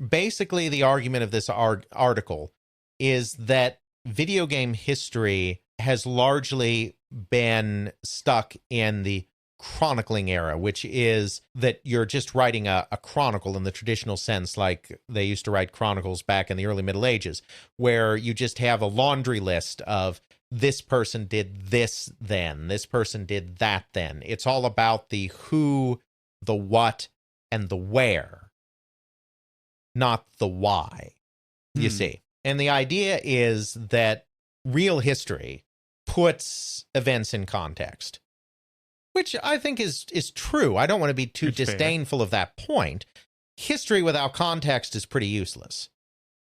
Basically, the argument of this article is that video game history has largely been stuck in the chronicling era, which is that you're just writing a chronicle in the traditional sense, like they used to write chronicles back in the early Middle Ages, where you just have a laundry list of this person did this then, this person did that then. It's all about the who, the what, and the where, not the why, you see. And the idea is that real history puts events in context, which I think is true. I don't want to be too disdainful of that point. History without context is pretty useless.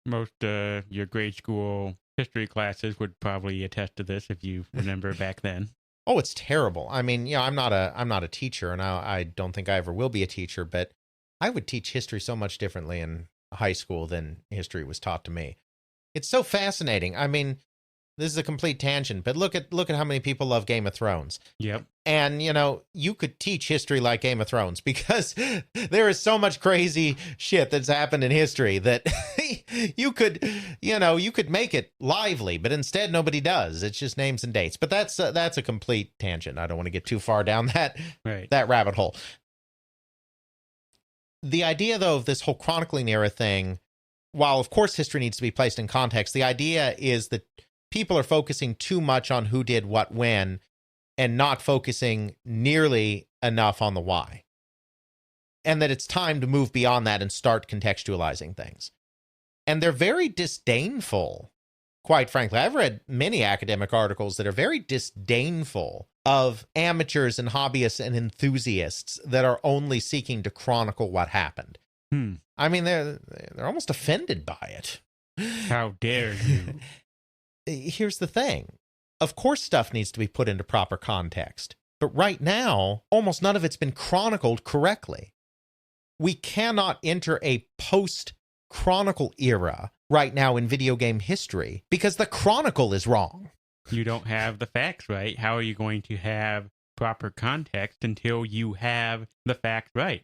Most your grade school history classes would probably attest to this if you remember back then. Oh, it's terrible. I mean, I'm not a teacher, and I don't think I ever will be a teacher, but I would teach history so much differently in high school than history was taught to me. It's so fascinating. I mean, this is a complete tangent, but look at how many people love Game of Thrones. Yep. And, you could teach history like Game of Thrones because there is so much crazy shit that's happened in history that you could make it lively, but instead nobody does. It's just names and dates. But that's a complete tangent. I don't want to get too far down that rabbit hole. The idea, though, of this whole chronicling era thing, while of course history needs to be placed in context, the idea is that people are focusing too much on who did what when and not focusing nearly enough on the why. And that it's time to move beyond that and start contextualizing things. And they're very disdainful, quite frankly. I've read many academic articles that are very disdainful of amateurs and hobbyists and enthusiasts that are only seeking to chronicle what happened. I mean, they're almost offended by it. How dare you? Here's the thing. Of course, stuff needs to be put into proper context. But right now, almost none of it's been chronicled correctly. We cannot enter a post-chronicle era right now in video game history because the chronicle is wrong. You don't have the facts right. How are you going to have proper context until you have the facts right?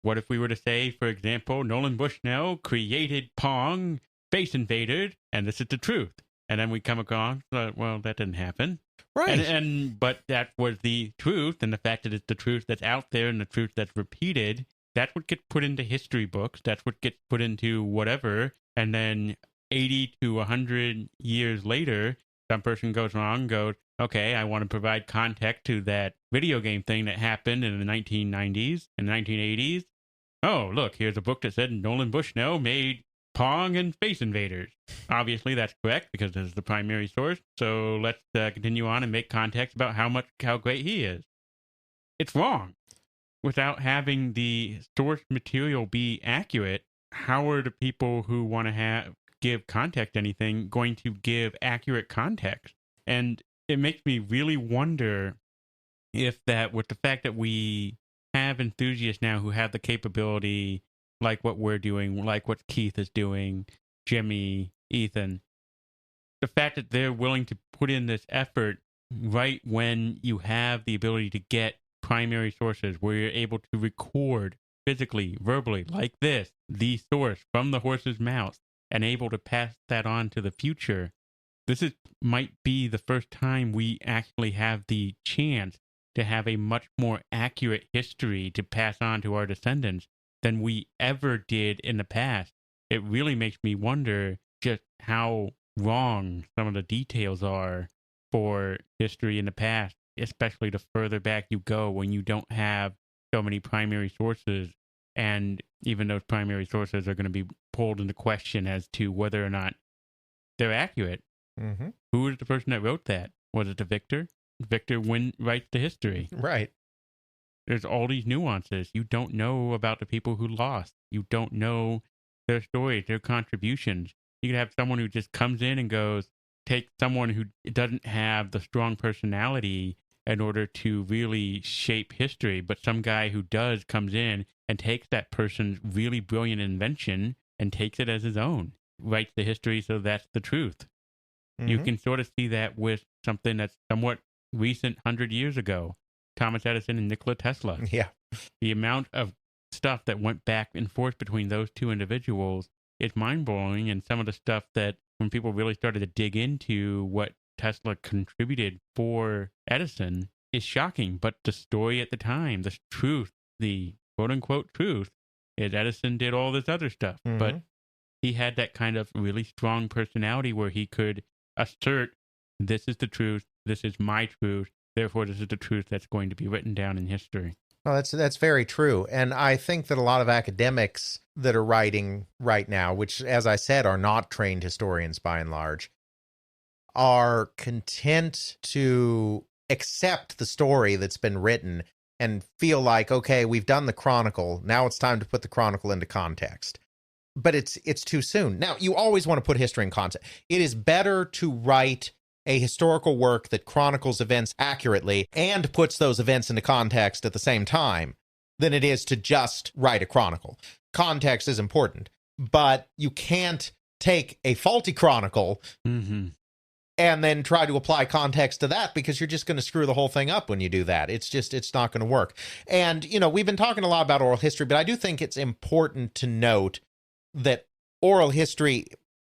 What if we were to say, for example, Nolan Bushnell created Pong, Space Invaders, and this is the truth? And then we come across, well, that didn't happen. Right. But that was the truth, and the fact that it's the truth that's out there and the truth that's repeated, that's what gets put into history books. That's what gets put into whatever. And then 80 to 100 years later, some person goes wrong, goes, okay, I want to provide context to that video game thing that happened in the 1990s and 1980s. Oh, look, here's a book that said Nolan Bushnell made Pong and Space Invaders. Obviously, that's correct because this is the primary source. So let's continue on and make context about how great he is. It's wrong. Without having the source material be accurate, how are the people who want to give context to anything going to give accurate context? And it makes me really wonder if that, with the fact that we have enthusiasts now who have the capability, like what we're doing, like what Keith is doing, Jimmy, Ethan, the fact that they're willing to put in this effort right when you have the ability to get primary sources where you're able to record physically, verbally, like this, the source from the horse's mouth, and able to pass that on to the future. Might be the first time we actually have the chance to have a much more accurate history to pass on to our descendants than we ever did in the past. It really makes me wonder just how wrong some of the details are for history in the past, especially the further back you go when you don't have so many primary sources. And even those primary sources are going to be pulled into question as to whether or not they're accurate. Mm-hmm. Who was the person that wrote that? Was it the victor? Victor writes the history. Right. There's all these nuances. You don't know about the people who lost. You don't know their stories, their contributions. You could have someone who just comes in and goes, take someone who doesn't have the strong personality in order to really shape history, but some guy who does comes in and takes that person's really brilliant invention and takes it as his own, writes the history so that's the truth. Mm-hmm. You can sort of see that with something that's somewhat recent, 100 years ago. Thomas Edison and Nikola Tesla. Yeah. The amount of stuff that went back and forth between those two individuals is mind-blowing, and some of the stuff that when people really started to dig into what Tesla contributed for Edison is shocking. But the story at the time, the truth, the quote-unquote truth, is Edison did all this other stuff. Mm-hmm. But he had that kind of really strong personality where he could assert, this is the truth, this is my truth, therefore this is the truth that's going to be written down in history. Well, that's very true. And I think that a lot of academics that are writing right now, which, as I said, are not trained historians by and large, are content to accept the story that's been written and feel like, okay, we've done the chronicle. Now it's time to put the chronicle into context. But it's too soon. Now, you always want to put history in context. It is better to write a historical work that chronicles events accurately and puts those events into context at the same time than it is to just write a chronicle. Context is important, but you can't take a faulty chronicle and then try to apply context to that, because you're just going to screw the whole thing up when you do that. It's not going to work. And, we've been talking a lot about oral history, but I do think it's important to note that oral history,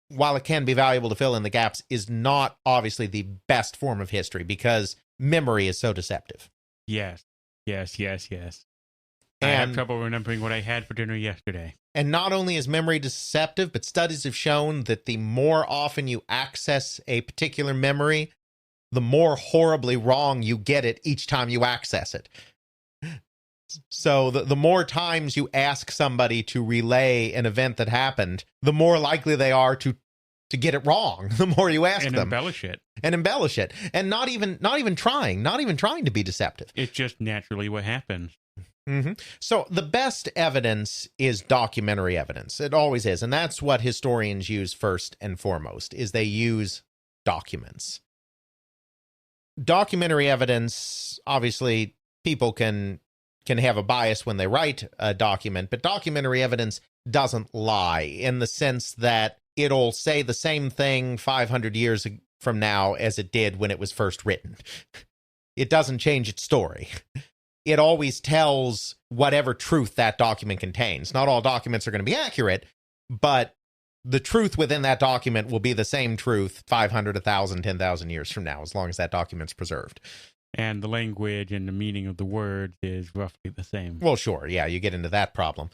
while it can be valuable to fill in the gaps, is not obviously the best form of history, because memory is so deceptive. Yes. And I have trouble remembering what I had for dinner yesterday. And not only is memory deceptive, but studies have shown that the more often you access a particular memory, the more horribly wrong you get it each time you access it. So the more times you ask somebody to relay an event that happened, the more likely they are to get it wrong. The more you ask them. And embellish it. And not even trying to be deceptive. It's just naturally what happens. So the best evidence is documentary evidence. It always is. And that's what historians use first and foremost, is they use documents. Documentary evidence, obviously, people can have a bias when they write a document, but documentary evidence doesn't lie, in the sense that it'll say the same thing 500 years from now as it did when it was first written. It doesn't change its story. It always tells whatever truth that document contains. Not all documents are going to be accurate, but the truth within that document will be the same truth 500, 1,000, 10,000 years from now, as long as that document's preserved. And the language and the meaning of the words is roughly the same. Well, sure. Yeah, you get into that problem.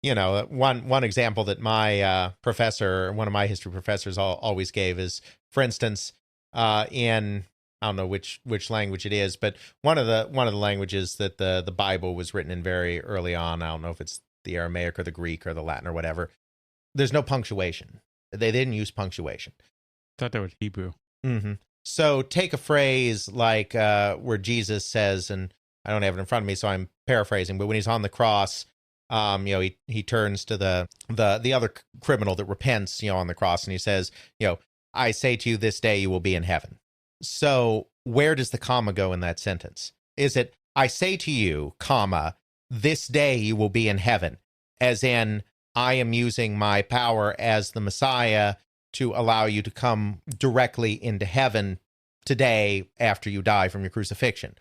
One example that my professor, one of my history professors always gave is, for instance, in, I don't know which language it is, but one of the languages that the Bible was written in very early on, I don't know if it's the Aramaic or the Greek or the Latin or whatever, there's no punctuation. They didn't use punctuation. I thought that was Hebrew. So take a phrase like where Jesus says, and I don't have it in front of me, so I'm paraphrasing, but when he's on the cross, he turns to the other criminal that repents, on the cross, and he says, I say to you, this day you will be in heaven. So where does the comma go in that sentence? Is it, I say to you, comma, this day you will be in heaven, as in, I am using my power as the Messiah to allow you to come directly into heaven today after you die from your crucifixion?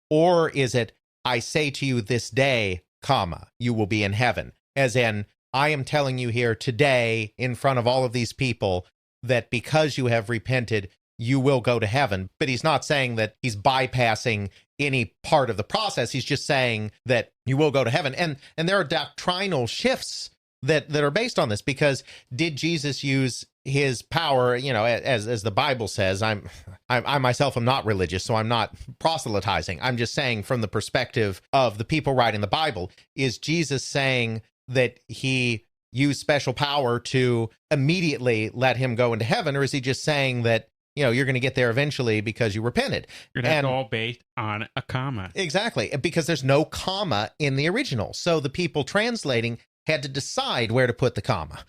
Or is it, I say to you this day, comma, you will be in heaven, as in, I am telling you here today in front of all of these people that because you have repented, you will go to heaven. But he's not saying that he's bypassing any part of the process. He's just saying that you will go to heaven. And there are doctrinal shifts that are based on this, because did Jesus use his power, as the Bible says? I myself am not religious, so I'm not proselytizing. I'm just saying, from the perspective of the people writing the Bible, is Jesus saying that he used special power to immediately let him go into heaven, or is he just saying that, you're going to get there eventually because you repented? That's all based on a comma. Exactly, because there's no comma in the original. So the people translating had to decide where to put the comma.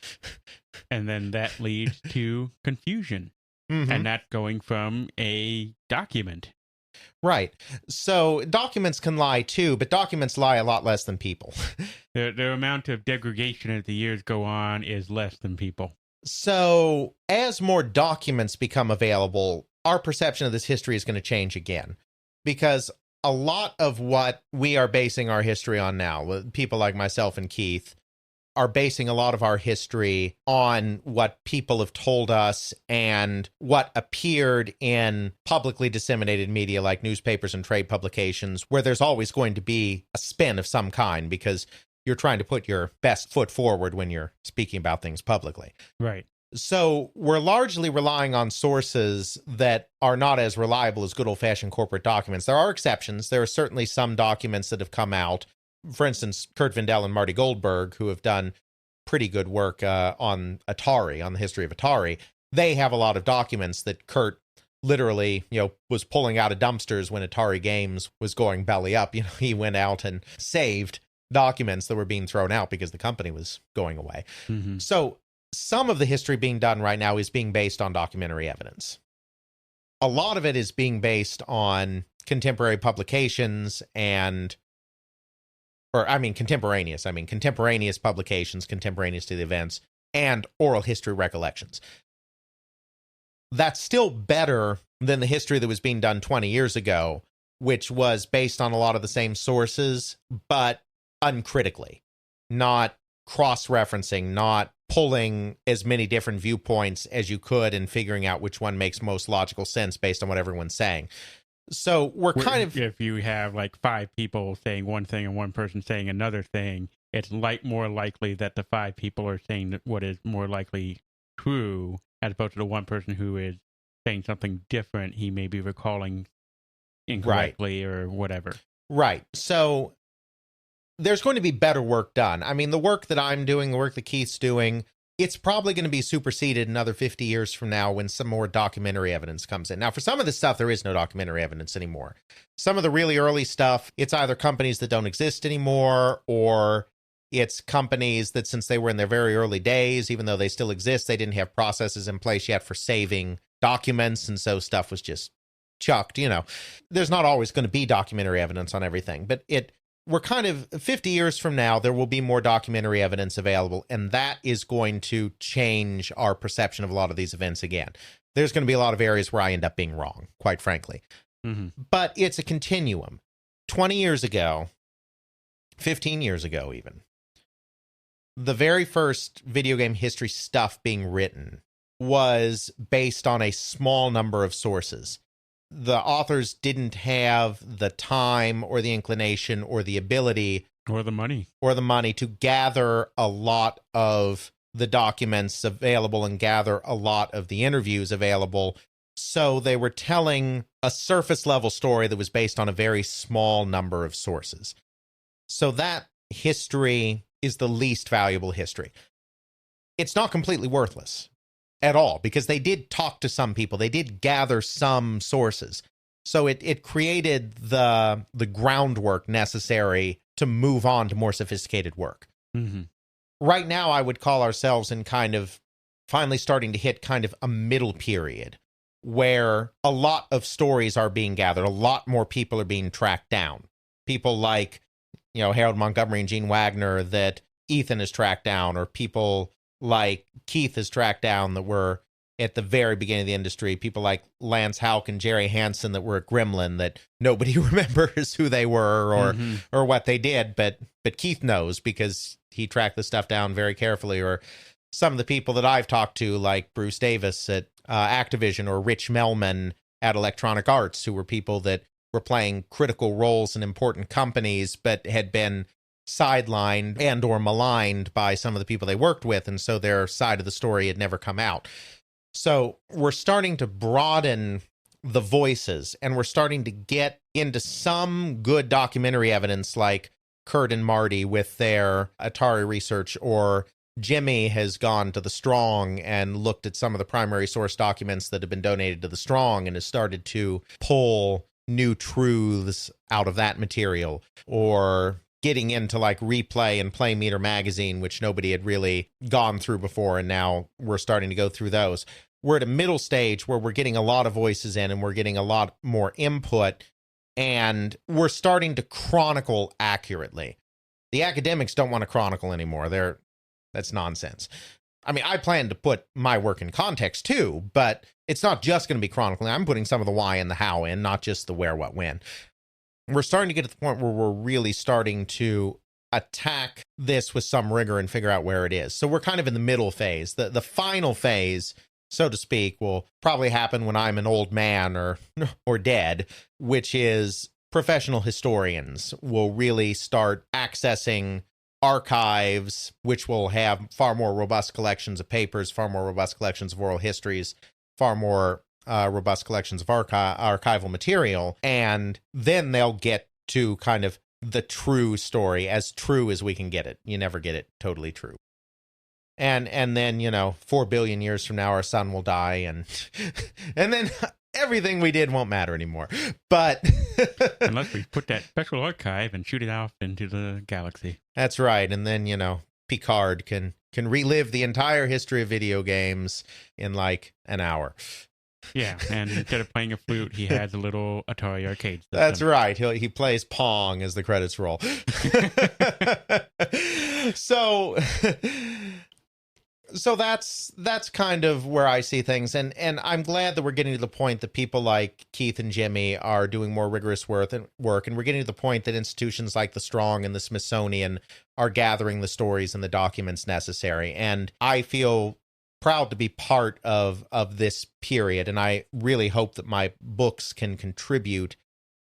And then that leads to confusion. And that's going from a document. Right. So documents can lie too, but documents lie a lot less than people. The amount of degradation as the years go on is less than people. So as more documents become available, our perception of this history is going to change again, because a lot of what we are basing our history on now, people like myself and Keith, are basing a lot of our history on what people have told us and what appeared in publicly disseminated media like newspapers and trade publications, where there's always going to be a spin of some kind, because you're trying to put your best foot forward when you're speaking about things publicly. Right. So we're largely relying on sources that are not as reliable as good old-fashioned corporate documents. There are exceptions. There are certainly some documents that have come out. For instance, Kurt Vindell and Marty Goldberg, who have done pretty good work on Atari, on the history of Atari. They have a lot of documents that Kurt literally, was pulling out of dumpsters when Atari Games was going belly up. He went out and saved documents that were being thrown out because the company was going away. So some of the history being done right now is being based on documentary evidence. A lot of it is being based on contemporary publications contemporaneous publications, contemporaneous to the events, and oral history recollections. That's still better than the history that was being done 20 years ago, which was based on a lot of the same sources, but uncritically, not cross-referencing, not pulling as many different viewpoints as you could and figuring out which one makes most logical sense based on what everyone's saying. So we're kind of... If you have like 5 people saying one thing and one person saying another thing, it's more likely that the 5 people are saying what is more likely true, as opposed to the one person who is saying something different. He may be recalling incorrectly or whatever. Right. So there's going to be better work done. I mean, the work that I'm doing, the work that Keith's doing, it's probably going to be superseded another 50 years from now when some more documentary evidence comes in. Now, for some of this stuff, there is no documentary evidence anymore. Some of the really early stuff, it's either companies that don't exist anymore, or it's companies that, since they were in their very early days, even though they still exist, they didn't have processes in place yet for saving documents, and so stuff was just chucked. There's not always going to be documentary evidence on everything, but we're kind of 50 years from now, there will be more documentary evidence available, and that is going to change our perception of a lot of these events again. There's going to be a lot of areas where I end up being wrong, quite frankly. Mm-hmm. But it's a continuum. 20 years ago, 15 years ago even, the very first video game history stuff being written was based on a small number of sources. The authors didn't have the time or the inclination or the ability or the money to gather a lot of the documents available and gather a lot of the interviews available. So they were telling a surface level story that was based on a very small number of sources. So that history is the least valuable history. It's not completely worthless at all, because they did talk to some people. They did gather some sources. So it created the groundwork necessary to move on to more sophisticated work. Mm-hmm. Right now, I would call ourselves in kind of finally starting to hit kind of a middle period where a lot of stories are being gathered. A lot more people are being tracked down. People like, Harold Montgomery and Gene Wagner that Ethan has tracked down, or people like Keith has tracked down that were at the very beginning of the industry, people like Lance Houck and Jerry Hansen that were at Gremlin that nobody remembers who they were or what they did, but Keith knows because he tracked the stuff down very carefully. Or some of the people that I've talked to, like Bruce Davis at Activision, or Rich Melman at Electronic Arts, who were people that were playing critical roles in important companies but had been sidelined and or maligned by some of the people they worked with, and so their side of the story had never come out. So we're starting to broaden the voices, and we're starting to get into some good documentary evidence, like Kurt and Marty with their Atari research, or Jimmy has gone to the Strong and looked at some of the primary source documents that have been donated to the Strong and has started to pull new truths out of that material, or getting into like Replay and Play Meter magazine, which nobody had really gone through before, and now we're starting to go through those. We're at a middle stage where we're getting a lot of voices in, and we're getting a lot more input, and we're starting to chronicle accurately. The academics don't want to chronicle anymore. That's nonsense. I mean, I plan to put my work in context too, but it's not just going to be chronicling. I'm putting some of the why and the how in, not just the where, what, when. We're starting to get to the point where we're really starting to attack this with some rigor and figure out where it is. So we're kind of in the middle phase. The final phase, so to speak, will probably happen when I'm an old man or dead, which is professional historians will really start accessing archives, which will have far more robust collections of papers, far more robust collections of oral histories, far more robust collections of archival material, and then they'll get to kind of the true story, as true as we can get it. You never get it totally true. And then, 4 billion years from now, our sun will die, and then everything we did won't matter anymore. But unless we put that special archive and shoot it off into the galaxy. That's right. And then, Picard can can relive the entire history of video games in like an hour. Yeah, and instead of playing a flute, he has a little Atari arcade system. That's right. He plays Pong as the credits roll. So that's kind of where I see things, and I'm glad that we're getting to the point that people like Keith and Jimmy are doing more rigorous work, and we're getting to the point that institutions like the Strong and the Smithsonian are gathering the stories and the documents necessary. And I feel proud to be part of this period, and I really hope that my books can contribute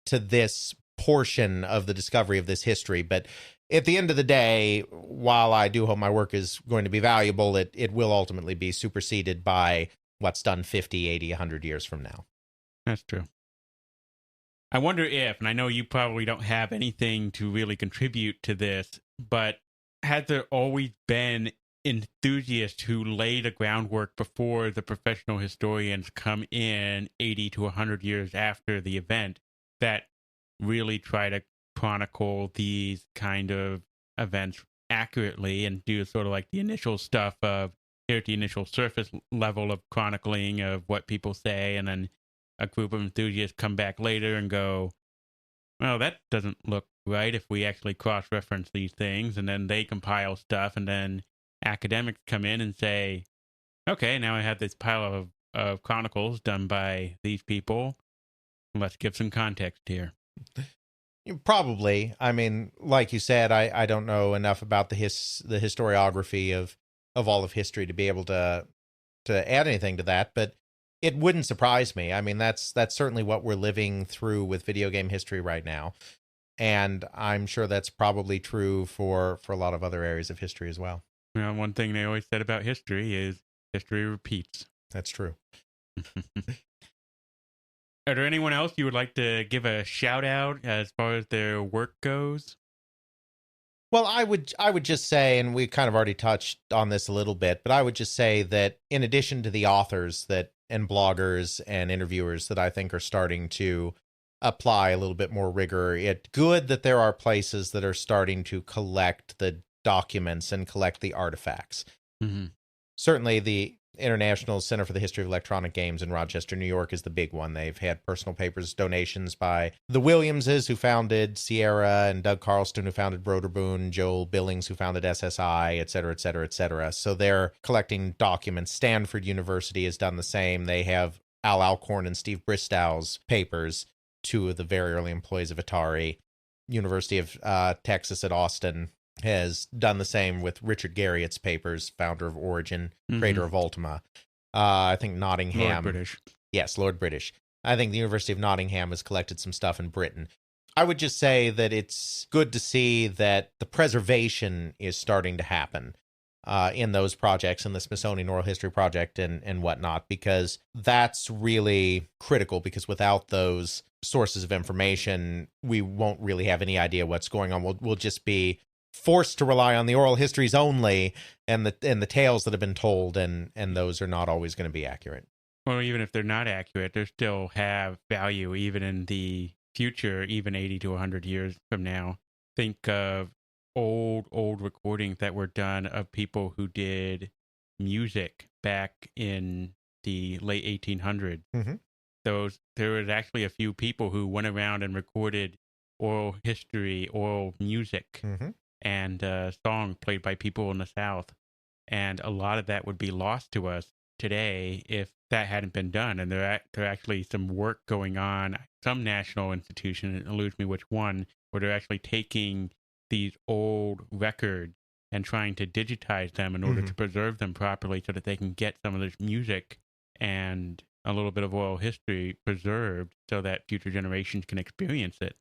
to this portion of the discovery of this history. But at the end of the day, while I do hope my work is going to be valuable, it will ultimately be superseded by what's done 50, 80, 100 years from now. That's true. I wonder if, and I know you probably don't have anything to really contribute to this, but has there always been enthusiasts who lay the groundwork before the professional historians come in 80 to 100 years after the event that really try to chronicle these kind of events accurately and do sort of like the initial stuff of here's the initial surface level of chronicling of what people say, and then a group of enthusiasts come back later and go, well, that doesn't look right if we actually cross-reference these things, and then they compile stuff, and then academics come in and say, okay, now I have this pile of chronicles done by these people. Let's give some context here. Probably. I mean, like you said, I don't know enough about the historiography of all of history to be able to add anything to that, but it wouldn't surprise me. I mean, that's certainly what we're living through with video game history right now. And I'm sure that's probably true for a lot of other areas of history as well. Well, one thing they always said about history is history repeats. That's true. Are there anyone else you would like to give a shout out as far as their work goes? Well, I would just say, and we kind of already touched on this a little bit, but I would just say that in addition to the authors and bloggers and interviewers that I think are starting to apply a little bit more rigor, it's good that there are places that are starting to collect the documents and collect the artifacts. Mm-hmm. Certainly the International Center for the History of Electronic Games in Rochester, New York is the big one. They've had personal papers donations by the Williamses, who founded Sierra, and Doug Carlston, who founded Broderboon, Joel Billings, who founded SSI, et cetera, et cetera, et cetera. So they're collecting documents. Stanford University has done the same. They have Al Alcorn and Steve Bristow's papers, two of the very early employees of Atari. University of Texas at Austin has done the same with Richard Garriott's papers, founder of Origin, creator of Ultima. I think Nottingham. Lord British. Yes, Lord British. I think the University of Nottingham has collected some stuff in Britain. I would just say that it's good to see that the preservation is starting to happen in those projects, in the Smithsonian Oral History Project and whatnot, because that's really critical, because without those sources of information, we won't really have any idea what's going on. We'll just be forced to rely on the oral histories only and the tales that have been told, and those are not always going to be accurate. Well, even if they're not accurate, they still have value even in the future, even 80 to 100 years from now. Think of old recordings that were done of people who did music back in the late 1800s. Mm-hmm. There was actually a few people who went around and recorded oral history, oral music, and songs played by people in the South. And a lot of that would be lost to us today if that hadn't been done. And there actually some work going on, some national institution, it eludes me which one, where they're actually taking these old records and trying to digitize them in order to preserve them properly so that they can get some of this music and a little bit of oral history preserved so that future generations can experience it.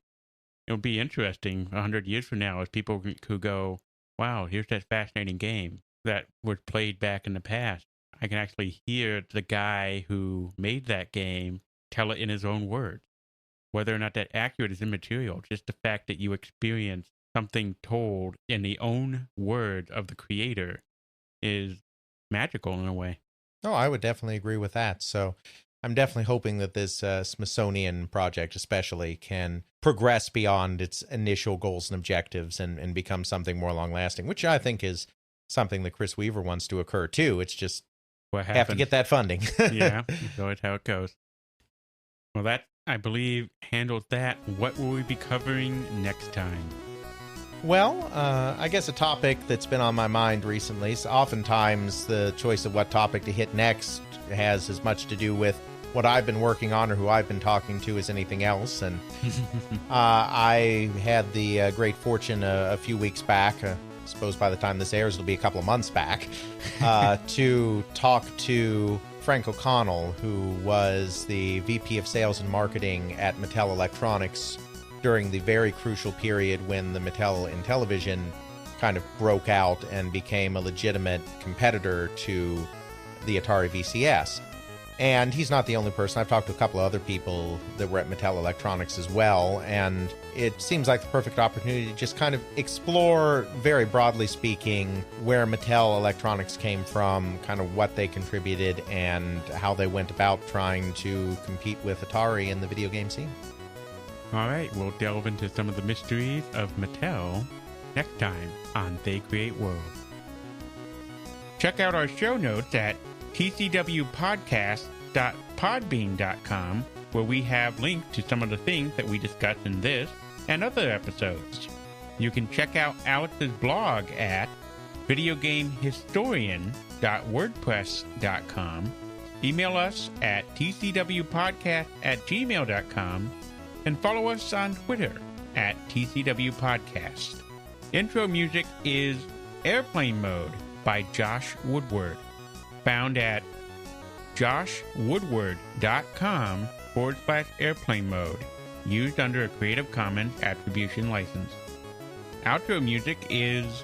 It'll be interesting 100 years from now as people who go, wow, here's that fascinating game that was played back in the past. I can actually hear the guy who made that game tell it in his own words. Whether or not that's accurate is immaterial. Just the fact that you experience something told in the own words of the creator is magical in a way. Oh, I would definitely agree with that. So I'm definitely hoping that this Smithsonian project especially can progress beyond its initial goals and objectives and become something more long-lasting, which I think is something that Chris Weaver wants to occur too. It's just What have to happened? get that funding. Yeah, so it's how it goes. Well, that, I believe, handles that. What will we be covering next time? Well, I guess a topic that's been on my mind recently. So oftentimes, the choice of what topic to hit next has as much to do with what I've been working on or who I've been talking to as anything else. And I had the great fortune a few weeks back, I suppose by the time this airs, it'll be a couple of months back, to talk to Frank O'Connell, who was the VP of Sales and Marketing at Mattel Electronics during the very crucial period when the Mattel Intellivision kind of broke out and became a legitimate competitor to the Atari VCS. And he's not the only person. I've talked to a couple of other people that were at Mattel Electronics as well, and it seems like the perfect opportunity to just kind of explore, very broadly speaking, where Mattel Electronics came from, kind of what they contributed, and how they went about trying to compete with Atari in the video game scene. All right, we'll delve into some of the mysteries of Mattel next time on They Create Worlds. Check out our show notes at tcwpodcast.podbean.com, where we have links to some of the things that we discussed in this and other episodes. You can check out Alex's blog at videogamehistorian.wordpress.com, email us at tcwpodcast@gmail.com, and follow us on Twitter at TCW Podcast. Intro music is Airplane Mode by Josh Woodward, found at joshwoodward.com/airplane mode, used under a Creative Commons Attribution License. Outro music is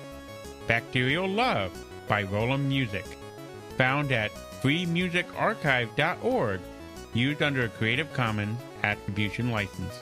Bacterial Love by Roland Music, found at freemusicarchive.org, used under a Creative Commons Attribution License.